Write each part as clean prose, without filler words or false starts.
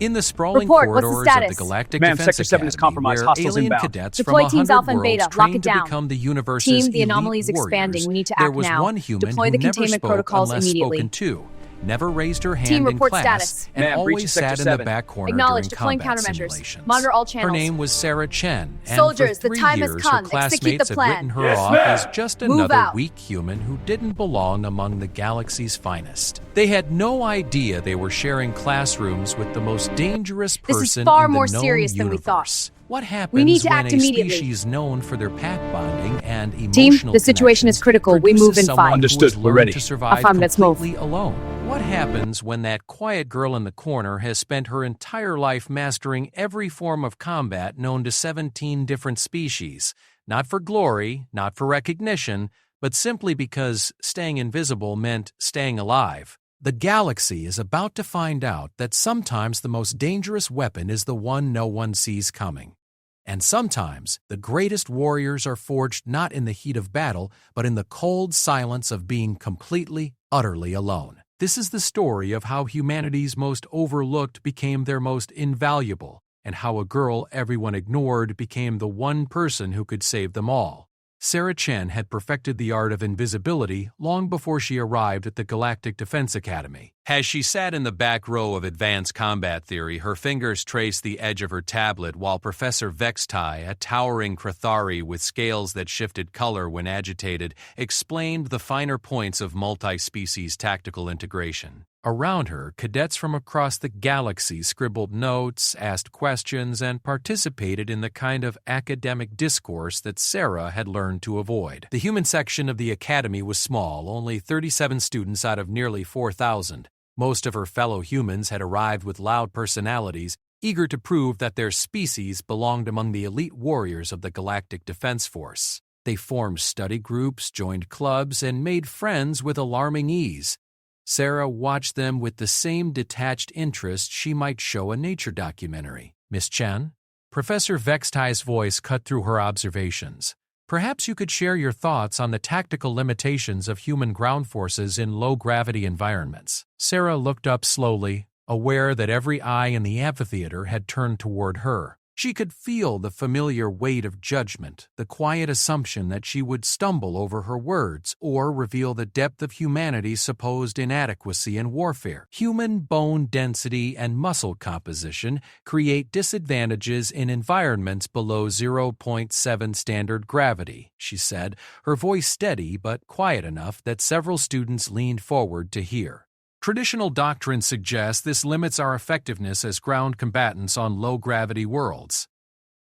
In the sprawling Report, what's the corridors of the status? Galactic Ma'am, Defense Sector 7 is Academy, compromised. where Hostiles alien inbound. cadets Deploy from teams 100 Alpha and worlds Beta. Lock trained it to down. become the universe's Team, the elite anomaly is warriors. expanding. We need to There act was now. one human Deploy who the never containment spoke protocols unless immediately. spoken to, never raised her hand Team, in report class, status. and Ma'am, breach always Sector sat in the 7. back corner Acknowledge. during Deploying combat countermeasures. simulations. Monitor all Her channels. name was Sarah Chen, and Soldiers, for the 3 time has years come. her Execute the classmates had plan. written her Yes, off ma'am. as just Move another out. weak human who didn't belong among the galaxy's finest. They had no idea they were sharing classrooms with the most dangerous This is person far in the more known serious than we universe. thought. What happens We need to when act a immediately. species known for their pack bonding and Team, emotional the situation is connections critical. We produces move in someone 5. who Understood. has We're learned ready. to survive Affirm, let's move. completely alone? What happens when that quiet girl in the corner has spent her entire life mastering every form of combat known to 17 different species, not for glory, not for recognition, but simply because staying invisible meant staying alive? The galaxy is about to find out that sometimes the most dangerous weapon is the one no one sees coming. And sometimes the greatest warriors are forged not in the heat of battle, but in the cold silence of being completely, utterly alone. This is the story of how humanity's most overlooked became their most invaluable, and how a girl everyone ignored became the one person who could save them all. Sarah Chen had perfected the art of invisibility long before she arrived at the Galactic Defense Academy. As she sat in the back row of advanced combat theory, her fingers traced the edge of her tablet while Professor Vextai, a towering Krathari with scales that shifted color when agitated, explained the finer points of multi-species tactical integration. Around her, cadets from across the galaxy scribbled notes, asked questions, and participated in the kind of academic discourse that Sarah had learned to avoid. The human section of the academy was small, only 37 students out of nearly 4,000. Most of her fellow humans had arrived with loud personalities, eager to prove that their species belonged among the elite warriors of the Galactic Defense Force. They formed study groups, joined clubs, and made friends with alarming ease. Sarah watched them with the same detached interest she might show a nature documentary. Miss Chen? Professor Vextai's voice cut through her observations. Perhaps you could share your thoughts on the tactical limitations of human ground forces in low-gravity environments. Sarah looked up slowly, aware that every eye in the amphitheater had turned toward her. She could feel the familiar weight of judgment, the quiet assumption that she would stumble over her words or reveal the depth of humanity's supposed inadequacy in warfare. Human bone density and muscle composition create disadvantages in environments below 0.7 standard gravity, she said, her voice steady but quiet enough that several students leaned forward to hear. Traditional doctrine suggests this limits our effectiveness as ground combatants on low-gravity worlds.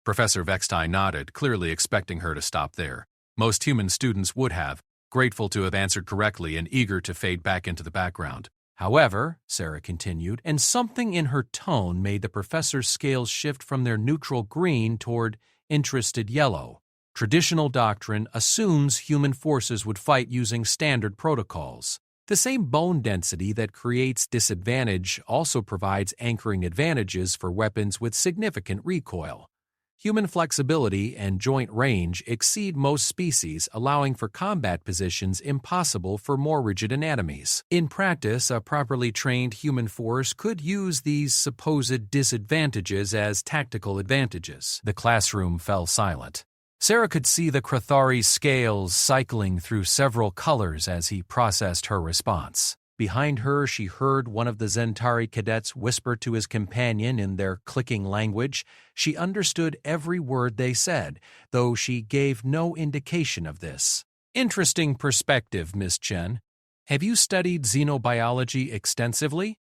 Professor Vextai nodded, clearly expecting her to stop there. Most human students would have, grateful to have answered correctly and eager to fade back into the background. However, Sarah continued, and something in her tone made the professor's scales shift from their neutral green toward interested yellow. Traditional doctrine assumes human forces would fight using standard protocols. The same bone density that creates disadvantage also provides anchoring advantages for weapons with significant recoil. Human flexibility and joint range exceed most species, allowing for combat positions impossible for more rigid anatomies. In practice, a properly trained human force could use these supposed disadvantages as tactical advantages. The classroom fell silent. Sarah could see the Krathari's scales cycling through several colors as he processed her response. Behind her, she heard one of the Zentari cadets whisper to his companion in their clicking language. She understood every word they said, though she gave no indication of this. Interesting perspective, Miss Chen. Have you studied xenobiology extensively?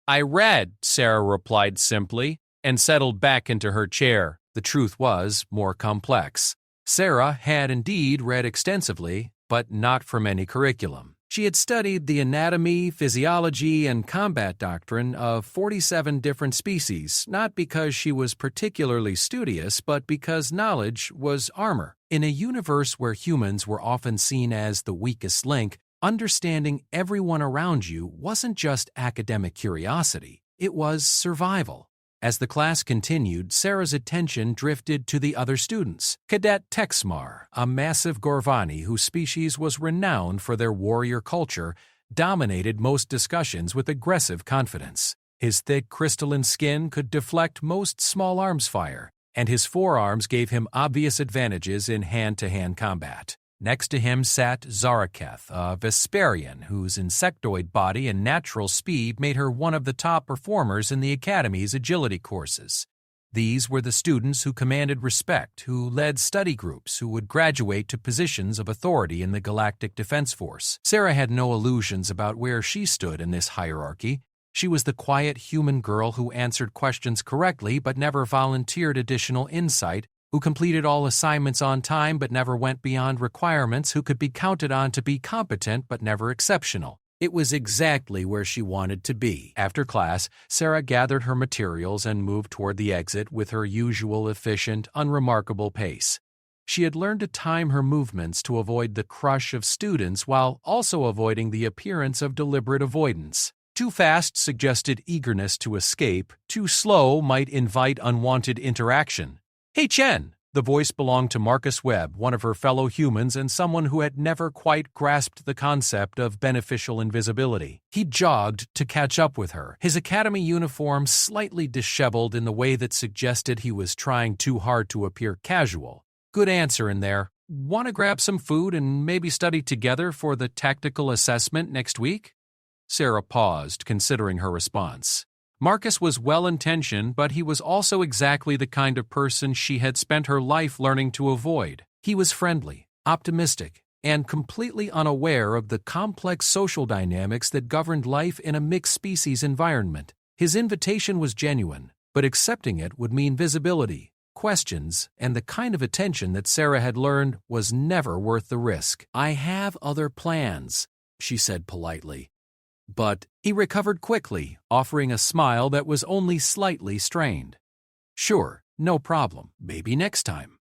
I read, Sarah replied simply, and settled back into her chair. The truth was more complex. Sarah had indeed read extensively, but not from any curriculum. She had studied the anatomy, physiology, and combat doctrine of 47 different species, not because she was particularly studious, but because knowledge was armor. In a universe where humans were often seen as the weakest link, understanding everyone around you wasn't just academic curiosity, it was survival. As the class continued, Sarah's attention drifted to the other students. Cadet Texmar, a massive Gorvani whose species was renowned for their warrior culture, dominated most discussions with aggressive confidence. His thick crystalline skin could deflect most small arms fire, and his forearms gave him obvious advantages in hand-to-hand combat. Next to him sat Zaraketh, a Vesperian whose insectoid body and natural speed made her one of the top performers in the Academy's agility courses. These were the students who commanded respect, who led study groups, who would graduate to positions of authority in the Galactic Defense Force. Sarah had no illusions about where she stood in this hierarchy. She was the quiet human girl who answered questions correctly but never volunteered additional insight, who completed all assignments on time but never went beyond requirements, who could be counted on to be competent but never exceptional. It was exactly where she wanted to be. After class, Sarah gathered her materials and moved toward the exit with her usual efficient, unremarkable pace. She had learned to time her movements to avoid the crush of students while also avoiding the appearance of deliberate avoidance. Too fast suggested eagerness to escape, too slow might invite unwanted interaction. "Hey, Chen!" The voice belonged to Marcus Webb, one of her fellow humans and someone who had never quite grasped the concept of beneficial invisibility. He jogged to catch up with her, his academy uniform slightly disheveled in the way that suggested he was trying too hard to appear casual. "Good answer in there. Want to grab some food and maybe study together for the tactical assessment next week?" Sarah paused, considering her response. Marcus was well-intentioned, but he was also exactly the kind of person she had spent her life learning to avoid. He was friendly, optimistic, and completely unaware of the complex social dynamics that governed life in a mixed-species environment. His invitation was genuine, but accepting it would mean visibility, questions, and the kind of attention that Sarah had learned was never worth the risk. "I have other plans," she said politely. But he recovered quickly, offering a smile that was only slightly strained. "Sure, no problem. Maybe next time."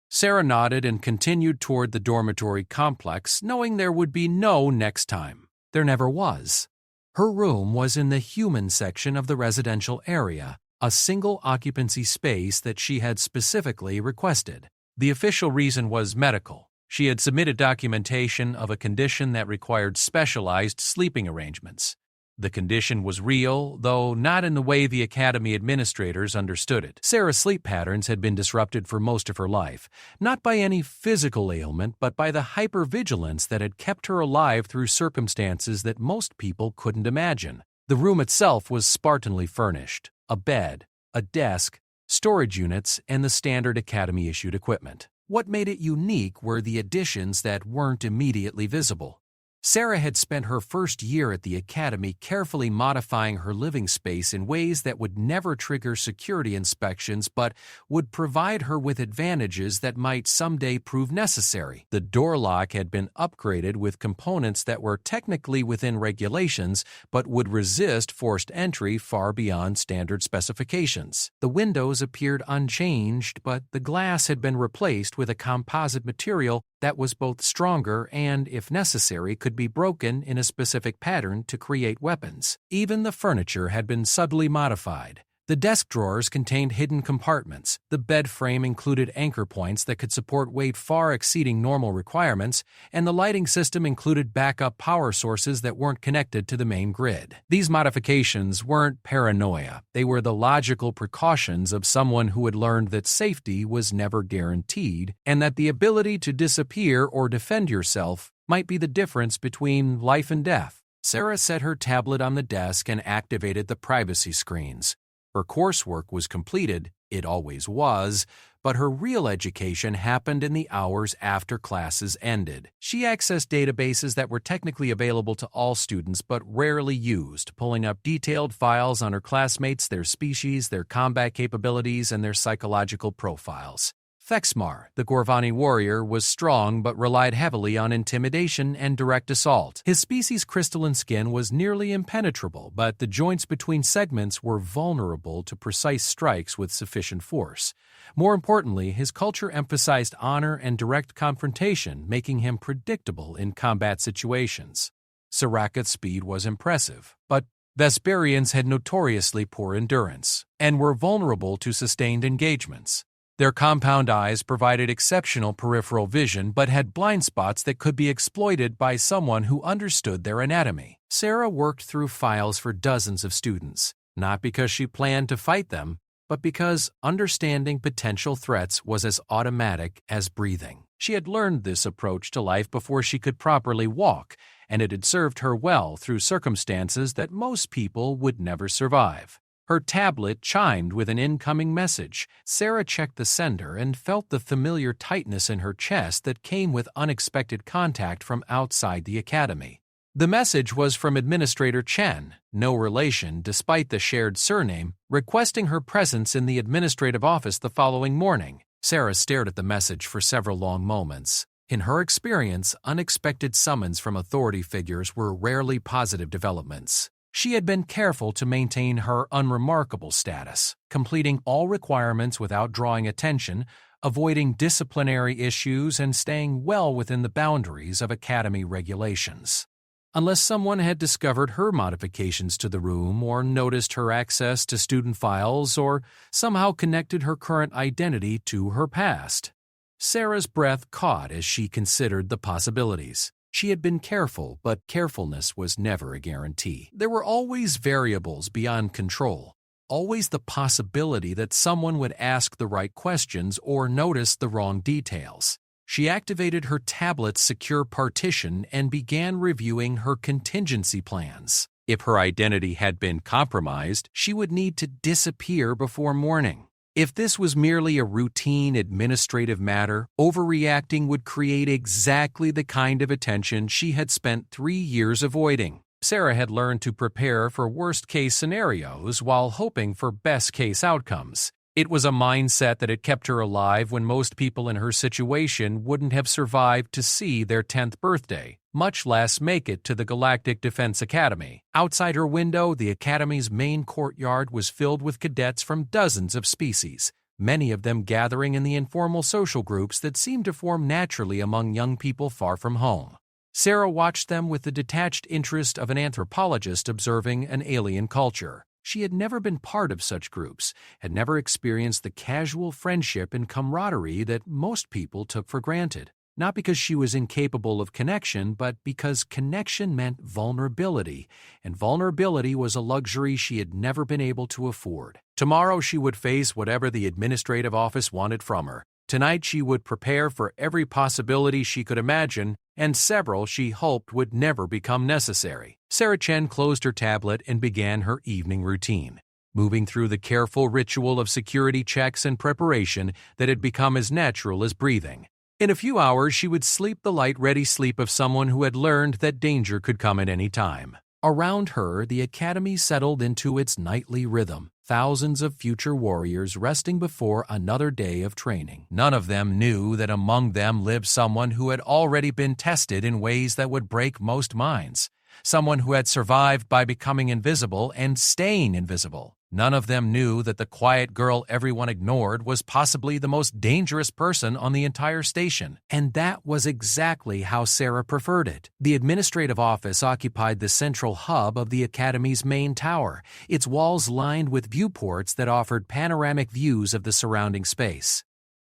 Sarah nodded and continued toward the dormitory complex, knowing there would be no next time. There never was. Her room was in the human section of the residential area, a single-occupancy space that she had specifically requested. The official reason was medical. She had submitted documentation of a condition that required specialized sleeping arrangements. The condition was real, though not in the way the academy administrators understood it. Sarah's sleep patterns had been disrupted for most of her life, not by any physical ailment, but by the hypervigilance that had kept her alive through circumstances that most people couldn't imagine. The room itself was spartanly furnished: a bed, a desk, storage units, and the standard academy-issued equipment. What made it unique were the additions that weren't immediately visible. Sarah had spent her first year at the academy carefully modifying her living space in ways that would never trigger security inspections but would provide her with advantages that might someday prove necessary. The door lock had been upgraded with components that were technically within regulations but would resist forced entry far beyond standard specifications. The windows appeared unchanged, but the glass had been replaced with a composite material that was both stronger and, if necessary, could be broken in a specific pattern to create weapons. Even the furniture had been subtly modified. The desk drawers contained hidden compartments, the bed frame included anchor points that could support weight far exceeding normal requirements, and the lighting system included backup power sources that weren't connected to the main grid. These modifications weren't paranoia. They were the logical precautions of someone who had learned that safety was never guaranteed, and that the ability to disappear or defend yourself might be the difference between life and death. Sarah set her tablet on the desk and activated the privacy screens. Her coursework was completed, it always was, but her real education happened in the hours after classes ended. She accessed databases that were technically available to all students but rarely used, pulling up detailed files on her classmates, their species, their combat capabilities, and their psychological profiles. Thexmar, the Gorvani warrior, was strong but relied heavily on intimidation and direct assault. His species' crystalline skin was nearly impenetrable, but the joints between segments were vulnerable to precise strikes with sufficient force. More importantly, his culture emphasized honor and direct confrontation, making him predictable in combat situations. Saraketh's speed was impressive, but Vesperians had notoriously poor endurance and were vulnerable to sustained engagements. Their compound eyes provided exceptional peripheral vision but had blind spots that could be exploited by someone who understood their anatomy. Sarah worked through files for dozens of students, not because she planned to fight them, but because understanding potential threats was as automatic as breathing. She had learned this approach to life before she could properly walk, and it had served her well through circumstances that most people would never survive. Her tablet chimed with an incoming message. Sarah checked the sender and felt the familiar tightness in her chest that came with unexpected contact from outside the academy. The message was from Administrator Chen, no relation despite the shared surname, requesting her presence in the administrative office the following morning. Sarah stared at the message for several long moments. In her experience, unexpected summons from authority figures were rarely positive developments. She had been careful to maintain her unremarkable status, completing all requirements without drawing attention, avoiding disciplinary issues, and staying well within the boundaries of academy regulations. Unless someone had discovered her modifications to the room or noticed her access to student files or somehow connected her current identity to her past. Sarah's breath caught as she considered the possibilities. She had been careful, but carefulness was never a guarantee. There were always variables beyond control, always the possibility that someone would ask the right questions or notice the wrong details. She activated her tablet's secure partition and began reviewing her contingency plans. If her identity had been compromised, she would need to disappear before morning. If this was merely a routine administrative matter, overreacting would create exactly the kind of attention she had spent 3 years avoiding. Sarah had learned to prepare for worst-case scenarios while hoping for best-case outcomes. It was a mindset that had kept her alive when most people in her situation wouldn't have survived to see their 10th birthday, much less make it to the Galactic Defense Academy. Outside her window, the Academy's main courtyard was filled with cadets from dozens of species, many of them gathering in the informal social groups that seemed to form naturally among young people far from home. Sarah watched them with the detached interest of an anthropologist observing an alien culture. She had never been part of such groups, had never experienced the casual friendship and camaraderie that most people took for granted. Not because she was incapable of connection, but because connection meant vulnerability, and vulnerability was a luxury she had never been able to afford. Tomorrow she would face whatever the administrative office wanted from her. Tonight she would prepare for every possibility she could imagine, and several she hoped would never become necessary. Sarah Chen closed her tablet and began her evening routine, moving through the careful ritual of security checks and preparation that had become as natural as breathing. In a few hours she would sleep the light-ready sleep of someone who had learned that danger could come at any time. Around her, the academy settled into its nightly rhythm, thousands of future warriors resting before another day of training. None of them knew that among them lived someone who had already been tested in ways that would break most minds, someone who had survived by becoming invisible and staying invisible. None of them knew that the quiet girl everyone ignored was possibly the most dangerous person on the entire station. And that was exactly how Sarah preferred it. The administrative office occupied the central hub of the academy's main tower, its walls lined with viewports that offered panoramic views of the surrounding space.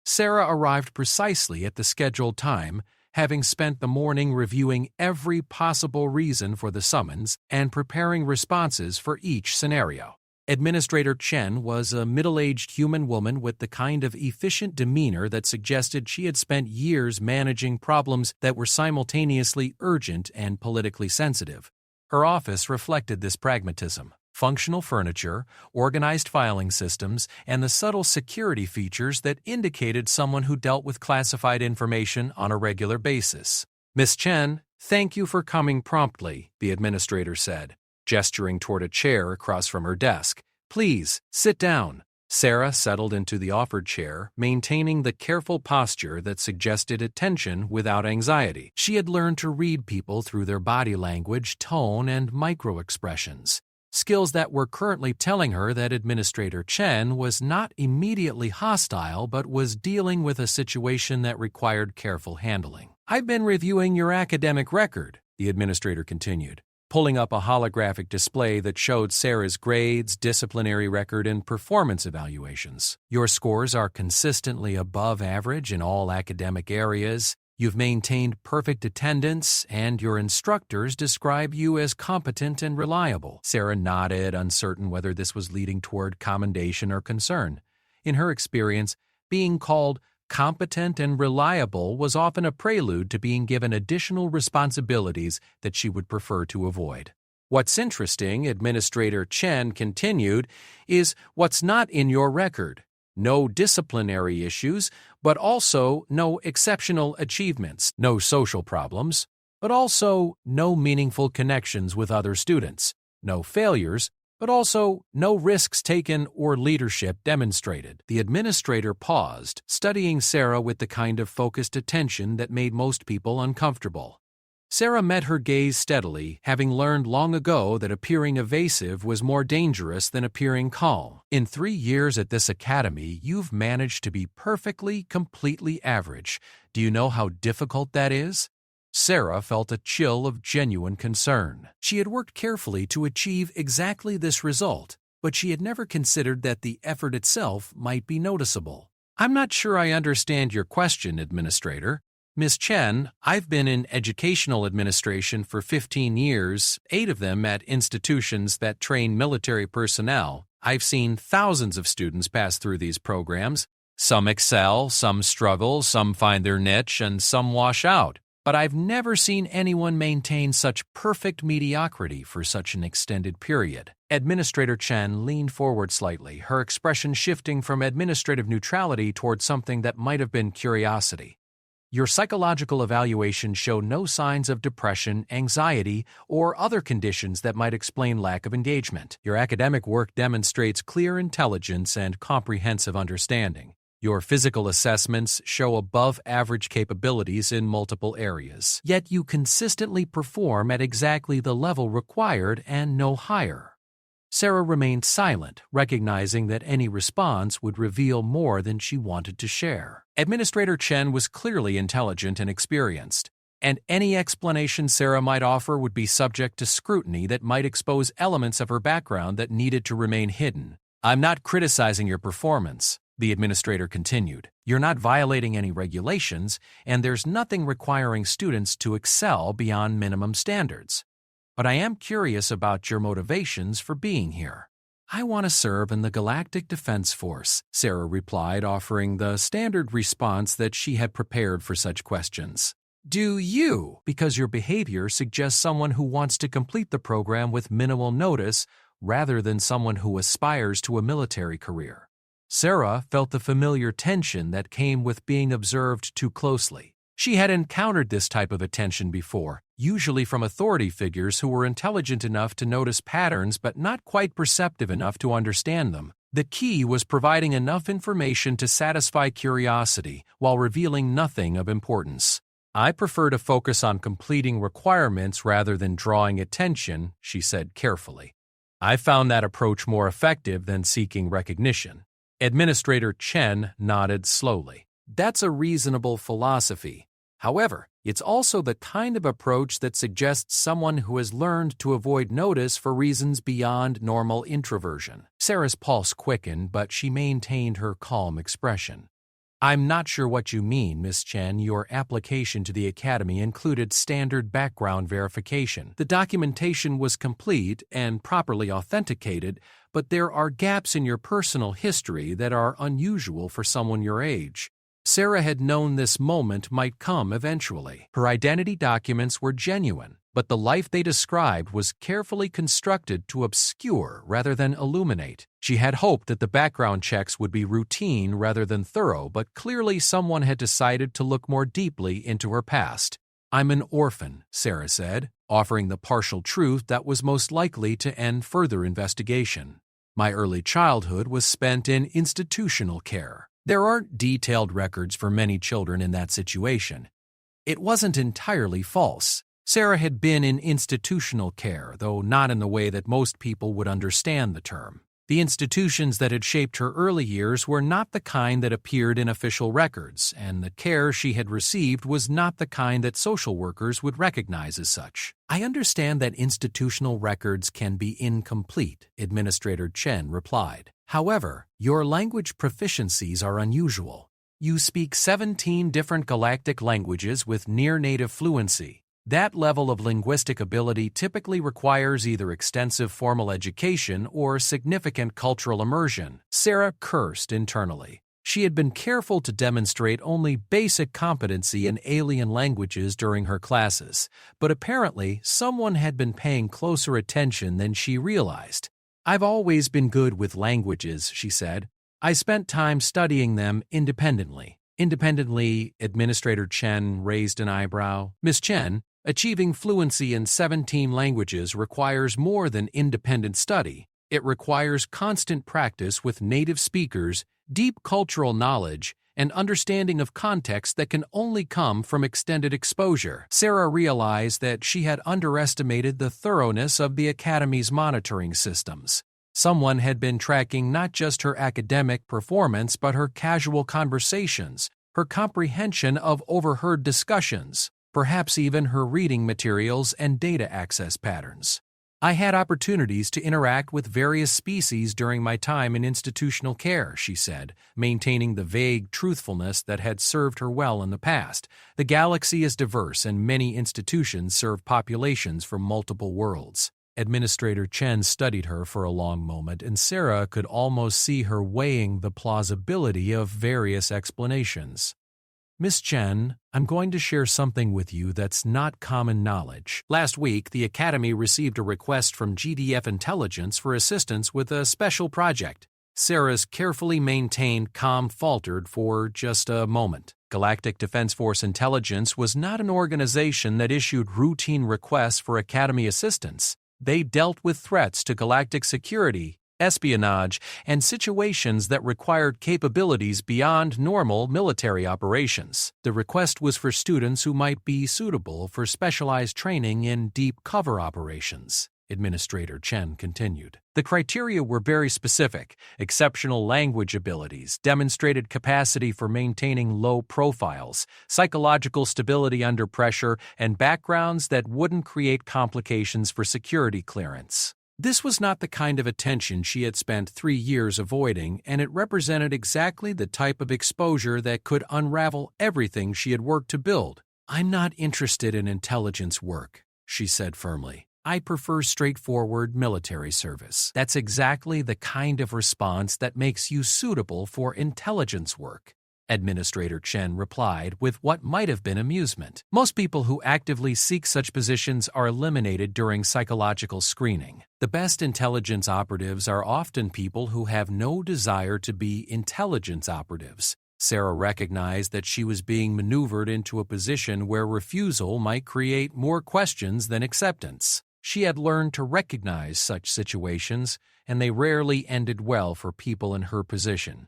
Sarah arrived precisely at the scheduled time, having spent the morning reviewing every possible reason for the summons and preparing responses for each scenario. Administrator Chen was a middle-aged human woman with the kind of efficient demeanor that suggested she had spent years managing problems that were simultaneously urgent and politically sensitive. Her office reflected this pragmatism. Functional furniture, organized filing systems, and the subtle security features that indicated someone who dealt with classified information on a regular basis. "Miss Chen, thank you for coming promptly," the administrator said, gesturing toward a chair across from her desk. "Please, sit down." Sarah settled into the offered chair, maintaining the careful posture that suggested attention without anxiety. She had learned to read people through their body language, tone, and micro-expressions, skills that were currently telling her that Administrator Chen was not immediately hostile but was dealing with a situation that required careful handling. "I've been reviewing your academic record," the administrator continued, pulling up a holographic display that showed Sarah's grades, disciplinary record, and performance evaluations. "Your scores are consistently above average in all academic areas. You've maintained perfect attendance, and your instructors describe you as competent and reliable." Sarah nodded, uncertain whether this was leading toward commendation or concern. In her experience, being called competent and reliable was often a prelude to being given additional responsibilities that she would prefer to avoid. "What's interesting," Administrator Chen continued, "is what's not in your record. No disciplinary issues, but also no exceptional achievements, no social problems, but also no meaningful connections with other students, no failures, but also no risks taken or leadership demonstrated." The administrator paused, studying Sarah with the kind of focused attention that made most people uncomfortable. Sarah met her gaze steadily, having learned long ago that appearing evasive was more dangerous than appearing calm. "In 3 years at this academy, you've managed to be perfectly, completely average. Do you know how difficult that is?" Sarah felt a chill of genuine concern. She had worked carefully to achieve exactly this result, but she had never considered that the effort itself might be noticeable. "I'm not sure I understand your question, Administrator. Miss Chen, I've been in educational administration for 15 years, 8 of them at institutions that train military personnel. I've seen thousands of students pass through these programs. Some excel, some struggle, some find their niche, and some wash out. But I've never seen anyone maintain such perfect mediocrity for such an extended period." Administrator Chen leaned forward slightly, her expression shifting from administrative neutrality toward something that might have been curiosity. "Your psychological evaluations show no signs of depression, anxiety, or other conditions that might explain lack of engagement. Your academic work demonstrates clear intelligence and comprehensive understanding. Your physical assessments show above-average capabilities in multiple areas. Yet you consistently perform at exactly the level required and no higher." Sarah remained silent, recognizing that any response would reveal more than she wanted to share. Administrator Chen was clearly intelligent and experienced, and any explanation Sarah might offer would be subject to scrutiny that might expose elements of her background that needed to remain hidden. "I'm not criticizing your performance," the administrator continued. "You're not violating any regulations, and there's nothing requiring students to excel beyond minimum standards. But I am curious about your motivations for being here." "I want to serve in the Galactic Defense Force," Sarah replied, offering the standard response that she had prepared for such questions. "Do you?" "Because your behavior suggests someone who wants to complete the program with minimal notice rather than someone who aspires to a military career." Sarah felt the familiar tension that came with being observed too closely. She had encountered this type of attention before, usually from authority figures who were intelligent enough to notice patterns but not quite perceptive enough to understand them. The key was providing enough information to satisfy curiosity while revealing nothing of importance. "I prefer to focus on completing requirements rather than drawing attention," she said carefully. "I found that approach more effective than seeking recognition." Administrator Chen nodded slowly. "That's a reasonable philosophy. However, it's also the kind of approach that suggests someone who has learned to avoid notice for reasons beyond normal introversion." Sarah's pulse quickened, but she maintained her calm expression. "I'm not sure what you mean, Miss Chen. Your application to the academy included standard background verification. The documentation was complete and properly authenticated, but there are gaps in your personal history that are unusual for someone your age." Sarah had known this moment might come eventually. Her identity documents were genuine, but the life they described was carefully constructed to obscure rather than illuminate. She had hoped that the background checks would be routine rather than thorough, but clearly someone had decided to look more deeply into her past. "I'm an orphan," Sarah said, offering the partial truth that was most likely to end further investigation. "My early childhood was spent in institutional care. There aren't detailed records for many children in that situation." It wasn't entirely false. Sarah had been in institutional care, though not in the way that most people would understand the term. The institutions that had shaped her early years were not the kind that appeared in official records, and the care she had received was not the kind that social workers would recognize as such. "I understand that institutional records can be incomplete," Administrator Chen replied. "However, your language proficiencies are unusual. You speak 17 different galactic languages with near-native fluency. That level of linguistic ability typically requires either extensive formal education or significant cultural immersion. Sarah cursed internally. She had been careful to demonstrate only basic competency in alien languages during her classes, but apparently someone had been paying closer attention than she realized. "I've always been good with languages," she said. "I spent time studying them independently." Independently, Administrator Chen raised an eyebrow. "Miss Chen, achieving fluency in 17 languages requires more than independent study. It requires constant practice with native speakers, deep cultural knowledge, and understanding of context that can only come from extended exposure." Sarah realized that she had underestimated the thoroughness of the Academy's monitoring systems. Someone had been tracking not just her academic performance but her casual conversations, her comprehension of overheard discussions, perhaps even her reading materials and data access patterns. "I had opportunities to interact with various species during my time in institutional care," she said, maintaining the vague truthfulness that had served her well in the past. "The galaxy is diverse and many institutions serve populations from multiple worlds." Administrator Chen studied her for a long moment, and Sarah could almost see her weighing the plausibility of various explanations. "Miss Chen, I'm going to share something with you that's not common knowledge. Last week, the Academy received a request from GDF Intelligence for assistance with a special project." Sarah's carefully maintained calm faltered for just a moment. Galactic Defense Force Intelligence was not an organization that issued routine requests for Academy assistance. They dealt with threats to galactic security, espionage, and situations that required capabilities beyond normal military operations. The request was for students who might be suitable for specialized training in deep cover operations. Administrator Chen continued. "The criteria were very specific: exceptional language abilities, demonstrated capacity for maintaining low profiles, psychological stability under pressure, and backgrounds that wouldn't create complications for security clearance." This was not the kind of attention she had spent 3 years avoiding, and it represented exactly the type of exposure that could unravel everything she had worked to build. "I'm not interested in intelligence work," she said firmly. "I prefer straightforward military service." "That's exactly the kind of response that makes you suitable for intelligence work," Administrator Chen replied with what might have been amusement. "Most people who actively seek such positions are eliminated during psychological screening. The best intelligence operatives are often people who have no desire to be intelligence operatives." Sarah recognized that she was being maneuvered into a position where refusal might create more questions than acceptance. She had learned to recognize such situations, and they rarely ended well for people in her position.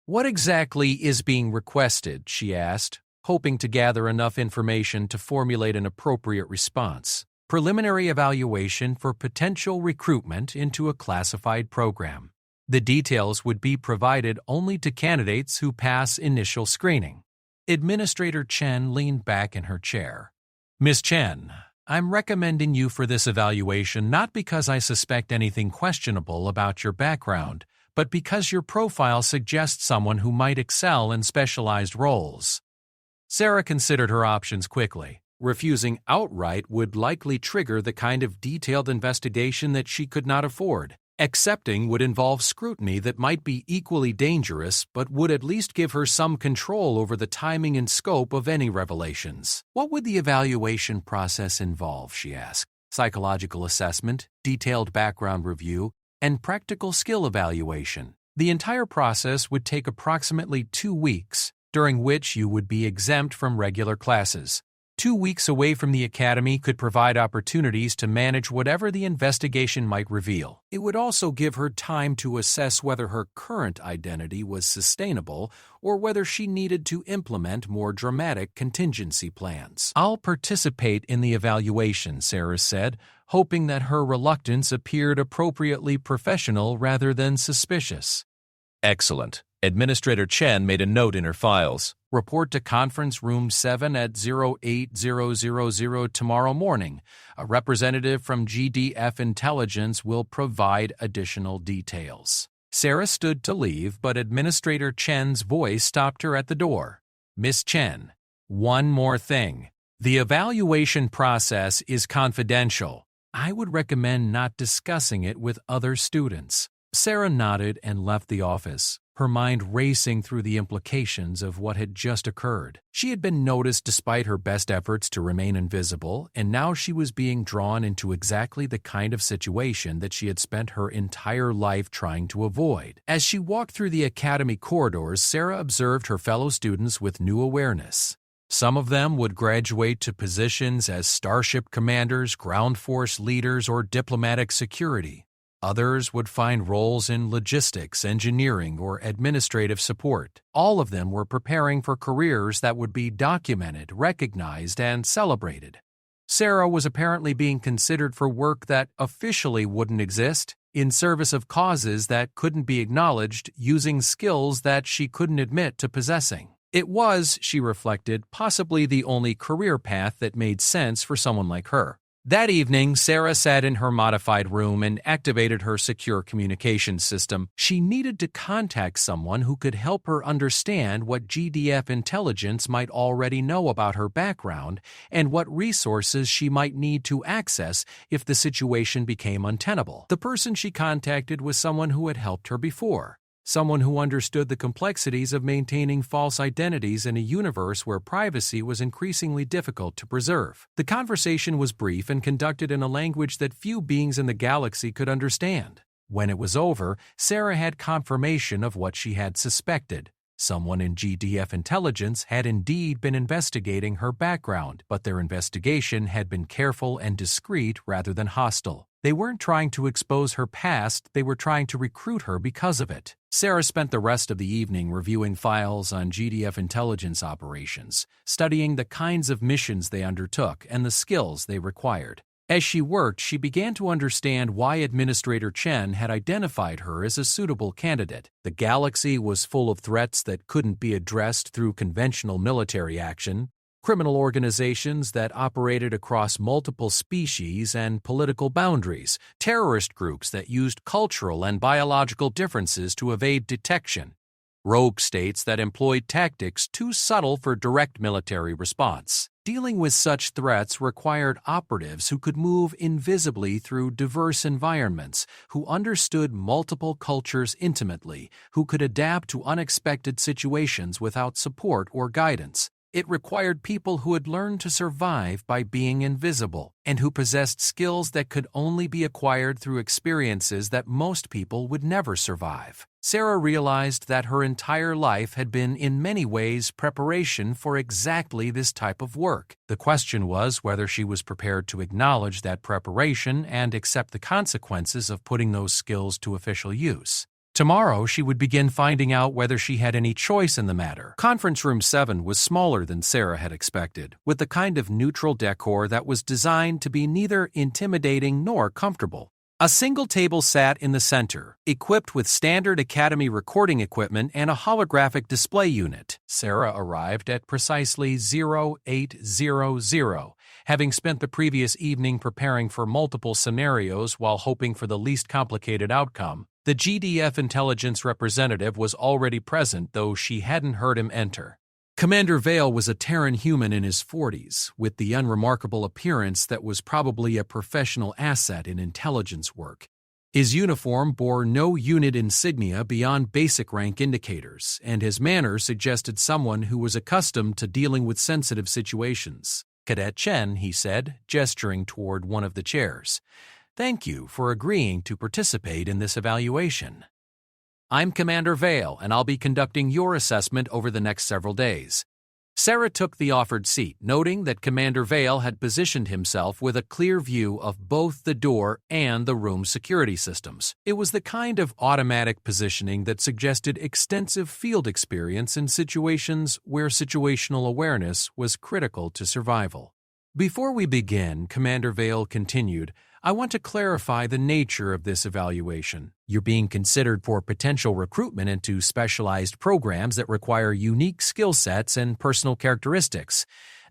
"What exactly is being requested?" she asked, hoping to gather enough information to formulate an appropriate response. "Preliminary evaluation for potential recruitment into a classified program. The details would be provided only to candidates who pass initial screening." Administrator Chen leaned back in her chair. "Miss Chen, I'm recommending you for this evaluation not because I suspect anything questionable about your background, but because your profile suggests someone who might excel in specialized roles." Sarah considered her options quickly. Refusing outright would likely trigger the kind of detailed investigation that she could not afford. Accepting would involve scrutiny that might be equally dangerous but would at least give her some control over the timing and scope of any revelations. "What would the evaluation process involve?" she asked. "Psychological assessment, detailed background review, and practical skill evaluation. The entire process would take approximately 2 weeks, during which you would be exempt from regular classes. 2 weeks away from the Academy could provide opportunities to manage whatever the investigation might reveal. It would also give her time to assess whether her current identity was sustainable or whether she needed to implement more dramatic contingency plans. "I'll participate in the evaluation," Sarah said, hoping that her reluctance appeared appropriately professional rather than suspicious. "Excellent." Administrator Chen made a note in her files. "Report to Conference Room 7 at 08000 tomorrow morning. A representative from GDF Intelligence will provide additional details." Sarah stood to leave, but Administrator Chen's voice stopped her at the door. "Miss Chen, one more thing. The evaluation process is confidential. I would recommend not discussing it with other students." Sarah nodded and left the office, her mind racing through the implications of what had just occurred. She had been noticed despite her best efforts to remain invisible, and now she was being drawn into exactly the kind of situation that she had spent her entire life trying to avoid. As she walked through the academy corridors, Sarah observed her fellow students with new awareness. Some of them would graduate to positions as starship commanders, ground force leaders, or diplomatic security. Others would find roles in logistics, engineering, or administrative support. All of them were preparing for careers that would be documented, recognized, and celebrated. Sarah was apparently being considered for work that officially wouldn't exist, in service of causes that couldn't be acknowledged, using skills that she couldn't admit to possessing. It was, she reflected, possibly the only career path that made sense for someone like her. That evening, Sarah sat in her modified room and activated her secure communication system. She needed to contact someone who could help her understand what GDF intelligence might already know about her background and what resources she might need to access if the situation became untenable. The person she contacted was someone who had helped her before. Someone who understood the complexities of maintaining false identities in a universe where privacy was increasingly difficult to preserve. The conversation was brief and conducted in a language that few beings in the galaxy could understand. When it was over, Sarah had confirmation of what she had suspected. Someone in GDF intelligence had indeed been investigating her background, but their investigation had been careful and discreet rather than hostile. They weren't trying to expose her past, they were trying to recruit her because of it. Sarah spent the rest of the evening reviewing files on GDF intelligence operations, studying the kinds of missions they undertook and the skills they required. As she worked, she began to understand why Administrator Chen had identified her as a suitable candidate. The galaxy was full of threats that couldn't be addressed through conventional military action, criminal organizations that operated across multiple species and political boundaries, terrorist groups that used cultural and biological differences to evade detection, rogue states that employed tactics too subtle for direct military response. Dealing with such threats required operatives who could move invisibly through diverse environments, who understood multiple cultures intimately, who could adapt to unexpected situations without support or guidance. It required people who had learned to survive by being invisible, and who possessed skills that could only be acquired through experiences that most people would never survive. Sarah realized that her entire life had been in many ways preparation for exactly this type of work. The question was whether she was prepared to acknowledge that preparation and accept the consequences of putting those skills to official use. Tomorrow, she would begin finding out whether she had any choice in the matter. Conference Room 7 was smaller than Sarah had expected, with the kind of neutral decor that was designed to be neither intimidating nor comfortable. A single table sat in the center, equipped with standard Academy recording equipment and a holographic display unit. Sarah arrived at precisely 0800, having spent the previous evening preparing for multiple scenarios while hoping for the least complicated outcome. The GDF intelligence representative was already present, though she hadn't heard him enter. Commander Vale was a Terran human in his 40s, with the unremarkable appearance that was probably a professional asset in intelligence work. His uniform bore no unit insignia beyond basic rank indicators, and his manner suggested someone who was accustomed to dealing with sensitive situations. "Cadet Chen," he said, gesturing toward one of the chairs. "Thank you for agreeing to participate in this evaluation. I'm Commander Vale, and I'll be conducting your assessment over the next several days." Sarah took the offered seat, noting that Commander Vale had positioned himself with a clear view of both the door and the room's security systems. It was the kind of automatic positioning that suggested extensive field experience in situations where situational awareness was critical to survival. "Before we begin," Commander Vale continued, "I want to clarify the nature of this evaluation. You're being considered for potential recruitment into specialized programs that require unique skill sets and personal characteristics.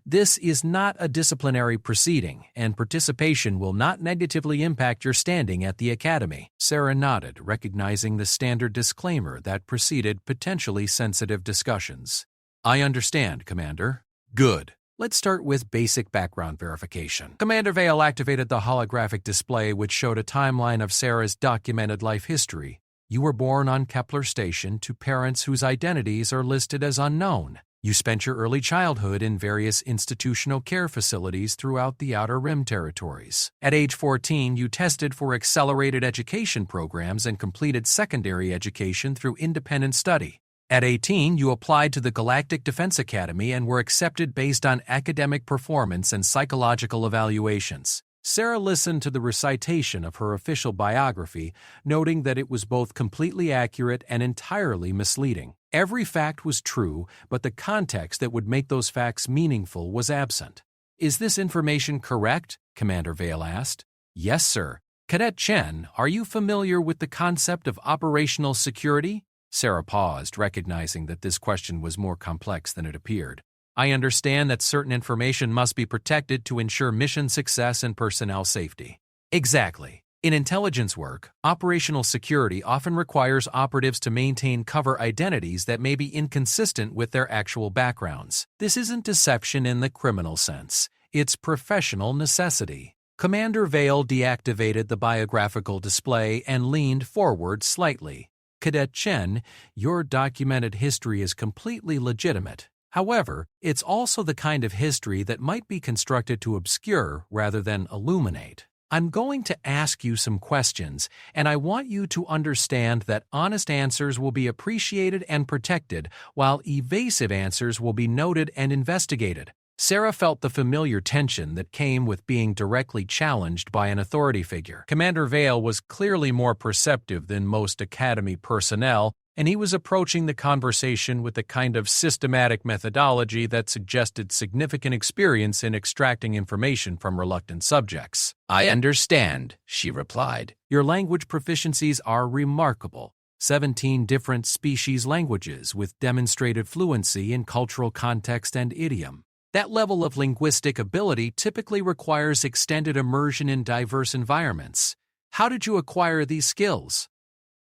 This is not a disciplinary proceeding, and participation will not negatively impact your standing at the Academy. Sarah nodded, recognizing the standard disclaimer that preceded potentially sensitive discussions. I understand, Commander. Good. Let's start with basic background verification. Commander Vale activated the holographic display which showed a timeline of Sarah's documented life history. You were born on Kepler Station to parents whose identities are listed as unknown. You spent your early childhood in various institutional care facilities throughout the Outer Rim territories. At age 14, you tested for accelerated education programs and completed secondary education through independent study. At 18, you applied to the Galactic Defense Academy and were accepted based on academic performance and psychological evaluations. Sarah listened to the recitation of her official biography, noting that it was both completely accurate and entirely misleading. Every fact was true, but the context that would make those facts meaningful was absent. Is this information correct? Commander Vale asked. Yes, sir. Cadet Chen, are you familiar with the concept of operational security? Sarah paused, recognizing that this question was more complex than it appeared. I understand that certain information must be protected to ensure mission success and personnel safety. Exactly. In intelligence work, operational security often requires operatives to maintain cover identities that may be inconsistent with their actual backgrounds. This isn't deception in the criminal sense. It's professional necessity. Commander Vale deactivated the biographical display and leaned forward slightly. Cadet Chen, your documented history is completely legitimate. However, it's also the kind of history that might be constructed to obscure rather than illuminate. I'm going to ask you some questions, and I want you to understand that honest answers will be appreciated and protected, while evasive answers will be noted and investigated. Sarah felt the familiar tension that came with being directly challenged by an authority figure. Commander Vale was clearly more perceptive than most Academy personnel, and he was approaching the conversation with a kind of systematic methodology that suggested significant experience in extracting information from reluctant subjects. I understand, she replied. Your language proficiencies are remarkable. 17 different species languages with demonstrated fluency in cultural context and idiom. That level of linguistic ability typically requires extended immersion in diverse environments. How did you acquire these skills?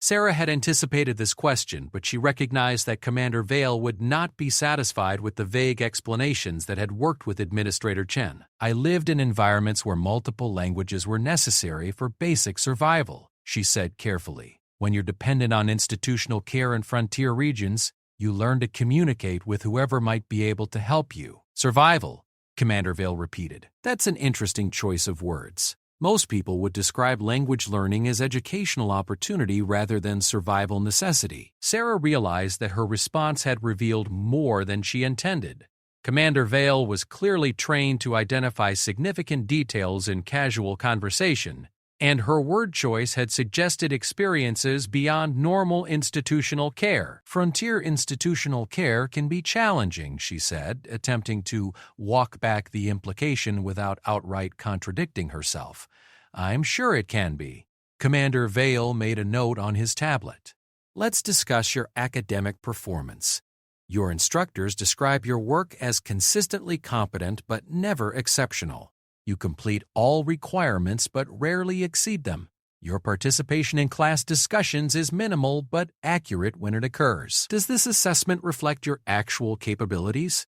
Sarah had anticipated this question, but she recognized that Commander Vale would not be satisfied with the vague explanations that had worked with Administrator Chen. I lived in environments where multiple languages were necessary for basic survival, she said carefully. When you're dependent on institutional care in frontier regions, you learn to communicate with whoever might be able to help you. Survival, Commander Vale repeated. That's an interesting choice of words. Most people would describe language learning as educational opportunity rather than survival necessity. Sarah realized that her response had revealed more than she intended. Commander Vale was clearly trained to identify significant details in casual conversation, and her word choice had suggested experiences beyond normal institutional care. Frontier institutional care can be challenging, she said, attempting to walk back the implication without outright contradicting herself. I'm sure it can be. Commander Vale made a note on his tablet. Let's discuss your academic performance. Your instructors describe your work as consistently competent but never exceptional. You complete all requirements but rarely exceed them. Your participation in class discussions is minimal but accurate when it occurs. Does this assessment reflect your actual capabilities?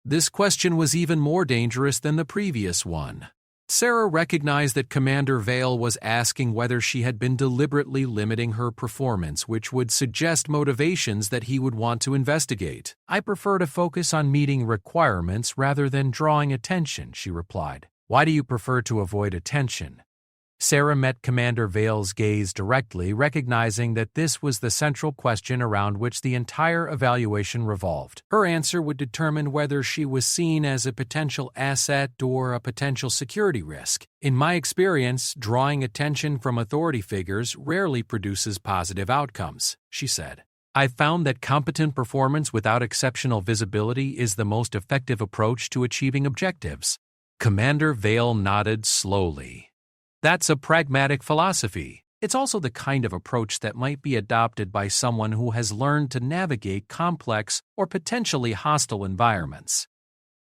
This question was even more dangerous than the previous one. Sarah recognized that Commander Vale was asking whether she had been deliberately limiting her performance, which would suggest motivations that he would want to investigate. I prefer to focus on meeting requirements rather than drawing attention, she replied. Why do you prefer to avoid attention? Sarah met Commander Vale's gaze directly, recognizing that this was the central question around which the entire evaluation revolved. Her answer would determine whether she was seen as a potential asset or a potential security risk. In my experience, drawing attention from authority figures rarely produces positive outcomes, she said. I've found that competent performance without exceptional visibility is the most effective approach to achieving objectives. Commander Vale nodded slowly. That's a pragmatic philosophy. It's also the kind of approach that might be adopted by someone who has learned to navigate complex or potentially hostile environments.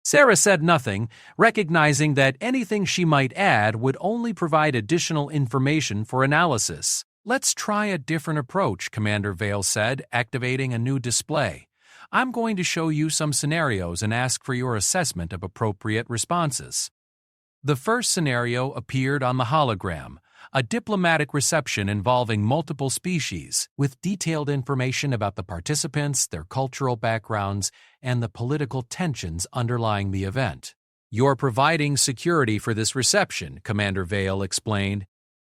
Sarah said nothing, recognizing that anything she might add would only provide additional information for analysis. "Let's try a different approach," Commander Vale said, activating a new display. "I'm going to show you some scenarios and ask for your assessment of appropriate responses." The first scenario appeared on the hologram, a diplomatic reception involving multiple species, with detailed information about the participants, their cultural backgrounds, and the political tensions underlying the event. "You're providing security for this reception," Commander Vale explained.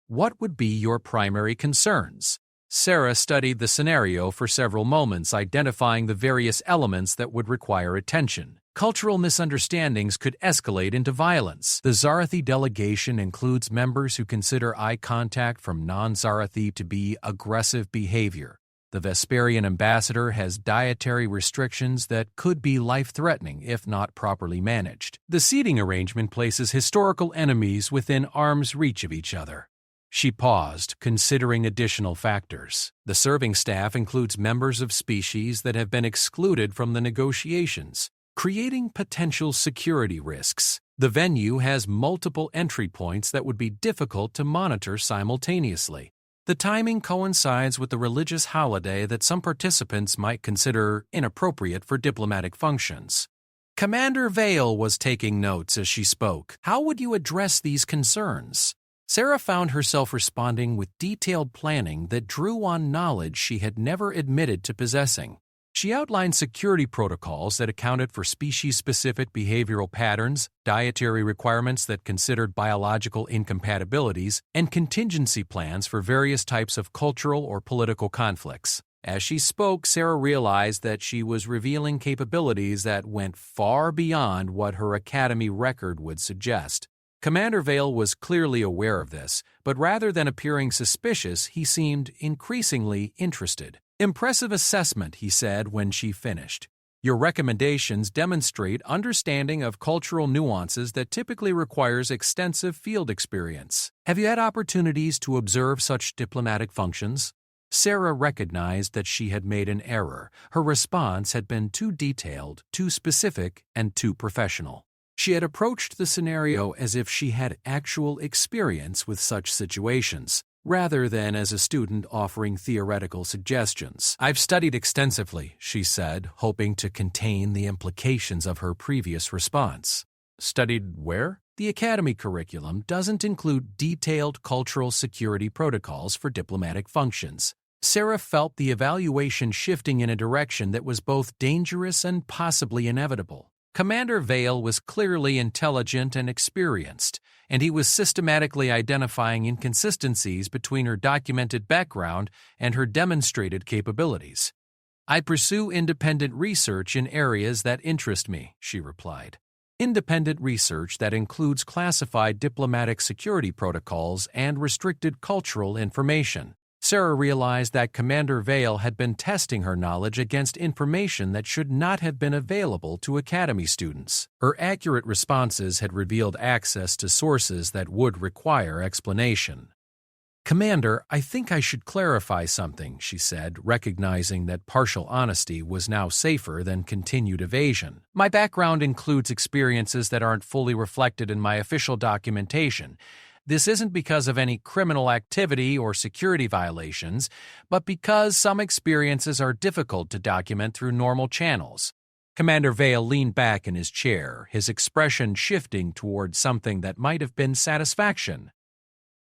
"What would be your primary concerns?" Sarah studied the scenario for several moments, identifying the various elements that would require attention. Cultural misunderstandings could escalate into violence. The Zarathi delegation includes members who consider eye contact from non-Zarathi to be aggressive behavior. The Vesperian ambassador has dietary restrictions that could be life-threatening if not properly managed. The seating arrangement places historical enemies within arm's reach of each other. She paused, considering additional factors. The serving staff includes members of species that have been excluded from the negotiations, creating potential security risks. The venue has multiple entry points that would be difficult to monitor simultaneously. The timing coincides with the religious holiday that some participants might consider inappropriate for diplomatic functions. Commander Vale was taking notes as she spoke. "How would you address these concerns?" Sarah found herself responding with detailed planning that drew on knowledge she had never admitted to possessing. She outlined security protocols that accounted for species-specific behavioral patterns, dietary requirements that considered biological incompatibilities, and contingency plans for various types of cultural or political conflicts. As she spoke, Sarah realized that she was revealing capabilities that went far beyond what her academy record would suggest. Commander Vale was clearly aware of this, but rather than appearing suspicious, he seemed increasingly interested. "Impressive assessment," he said when she finished. "Your recommendations demonstrate understanding of cultural nuances that typically requires extensive field experience. Have you had opportunities to observe such diplomatic functions?" Sarah recognized that she had made an error. Her response had been too detailed, too specific, and too professional. She had approached the scenario as if she had actual experience with such situations, rather than as a student offering theoretical suggestions. "I've studied extensively," she said, hoping to contain the implications of her previous response. "Studied where?" "The academy curriculum doesn't include detailed cultural security protocols for diplomatic functions." Sarah felt the evaluation shifting in a direction that was both dangerous and possibly inevitable. Commander Vale was clearly intelligent and experienced, and he was systematically identifying inconsistencies between her documented background and her demonstrated capabilities. "I pursue independent research in areas that interest me," she replied. "Independent research that includes classified diplomatic security protocols and restricted cultural information." Sarah realized that Commander Vale had been testing her knowledge against information that should not have been available to Academy students. Her accurate responses had revealed access to sources that would require explanation. "Commander, I think I should clarify something," she said, recognizing that partial honesty was now safer than continued evasion. "My background includes experiences that aren't fully reflected in my official documentation. This isn't because of any criminal activity or security violations, but because some experiences are difficult to document through normal channels." Commander Vale leaned back in his chair, his expression shifting toward something that might have been satisfaction.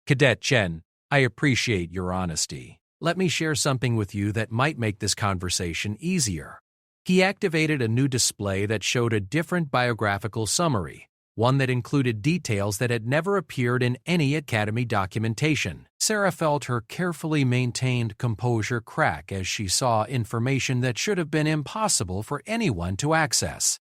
"Cadet Chen, I appreciate your honesty. Let me share something with you that might make this conversation easier." He activated a new display that showed a different biographical summary, one that included details that had never appeared in any academy documentation. Sarah felt her carefully maintained composure crack as she saw information that should have been impossible for anyone to access.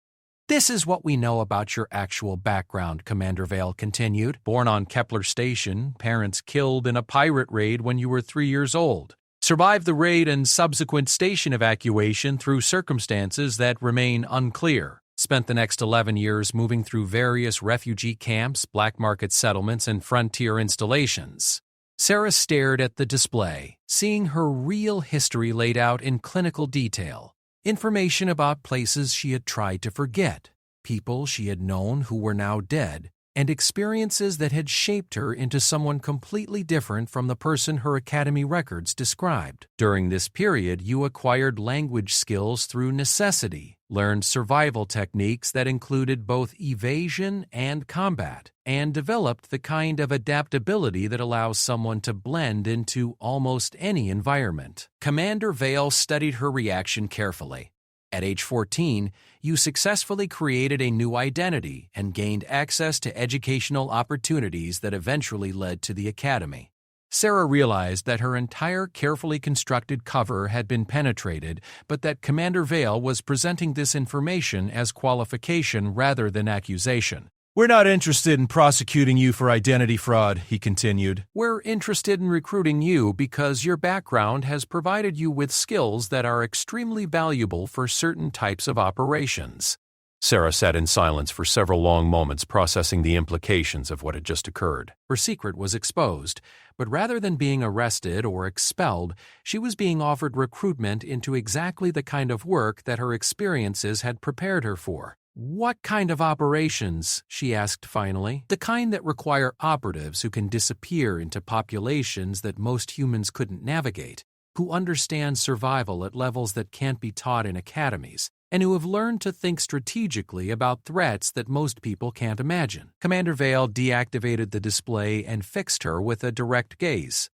"This is what we know about your actual background," Commander Vale continued. "Born on Kepler Station, parents killed in a pirate raid when you were 3 years old. Survived the raid and subsequent station evacuation through circumstances that remain unclear. Spent the next 11 years moving through various refugee camps, black market settlements, and frontier installations." Sarah stared at the display, seeing her real history laid out in clinical detail. Information about places she had tried to forget, people she had known who were now dead, and experiences that had shaped her into someone completely different from the person her academy records described. During this period, you acquired language skills through necessity, learned survival techniques that included both evasion and combat, and developed the kind of adaptability that allows someone to blend into almost any environment. Commander Vale studied her reaction carefully. At age 14, you successfully created a new identity and gained access to educational opportunities that eventually led to the academy. Sarah realized that her entire carefully constructed cover had been penetrated, but that Commander Vale was presenting this information as qualification rather than accusation. "We're not interested in prosecuting you for identity fraud," he continued. "We're interested in recruiting you because your background has provided you with skills that are extremely valuable for certain types of operations." Sarah sat in silence for several long moments, processing the implications of what had just occurred. Her secret was exposed, but rather than being arrested or expelled, she was being offered recruitment into exactly the kind of work that her experiences had prepared her for. "What kind of operations?" she asked finally. "The kind that require operatives who can disappear into populations that most humans couldn't navigate, who understand survival at levels that can't be taught in academies, and who have learned to think strategically about threats that most people can't imagine." Commander Vale deactivated the display and fixed her with a direct gaze.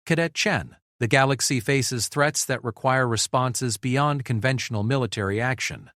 "Cadet Chen, the galaxy faces threats that require responses beyond conventional military action.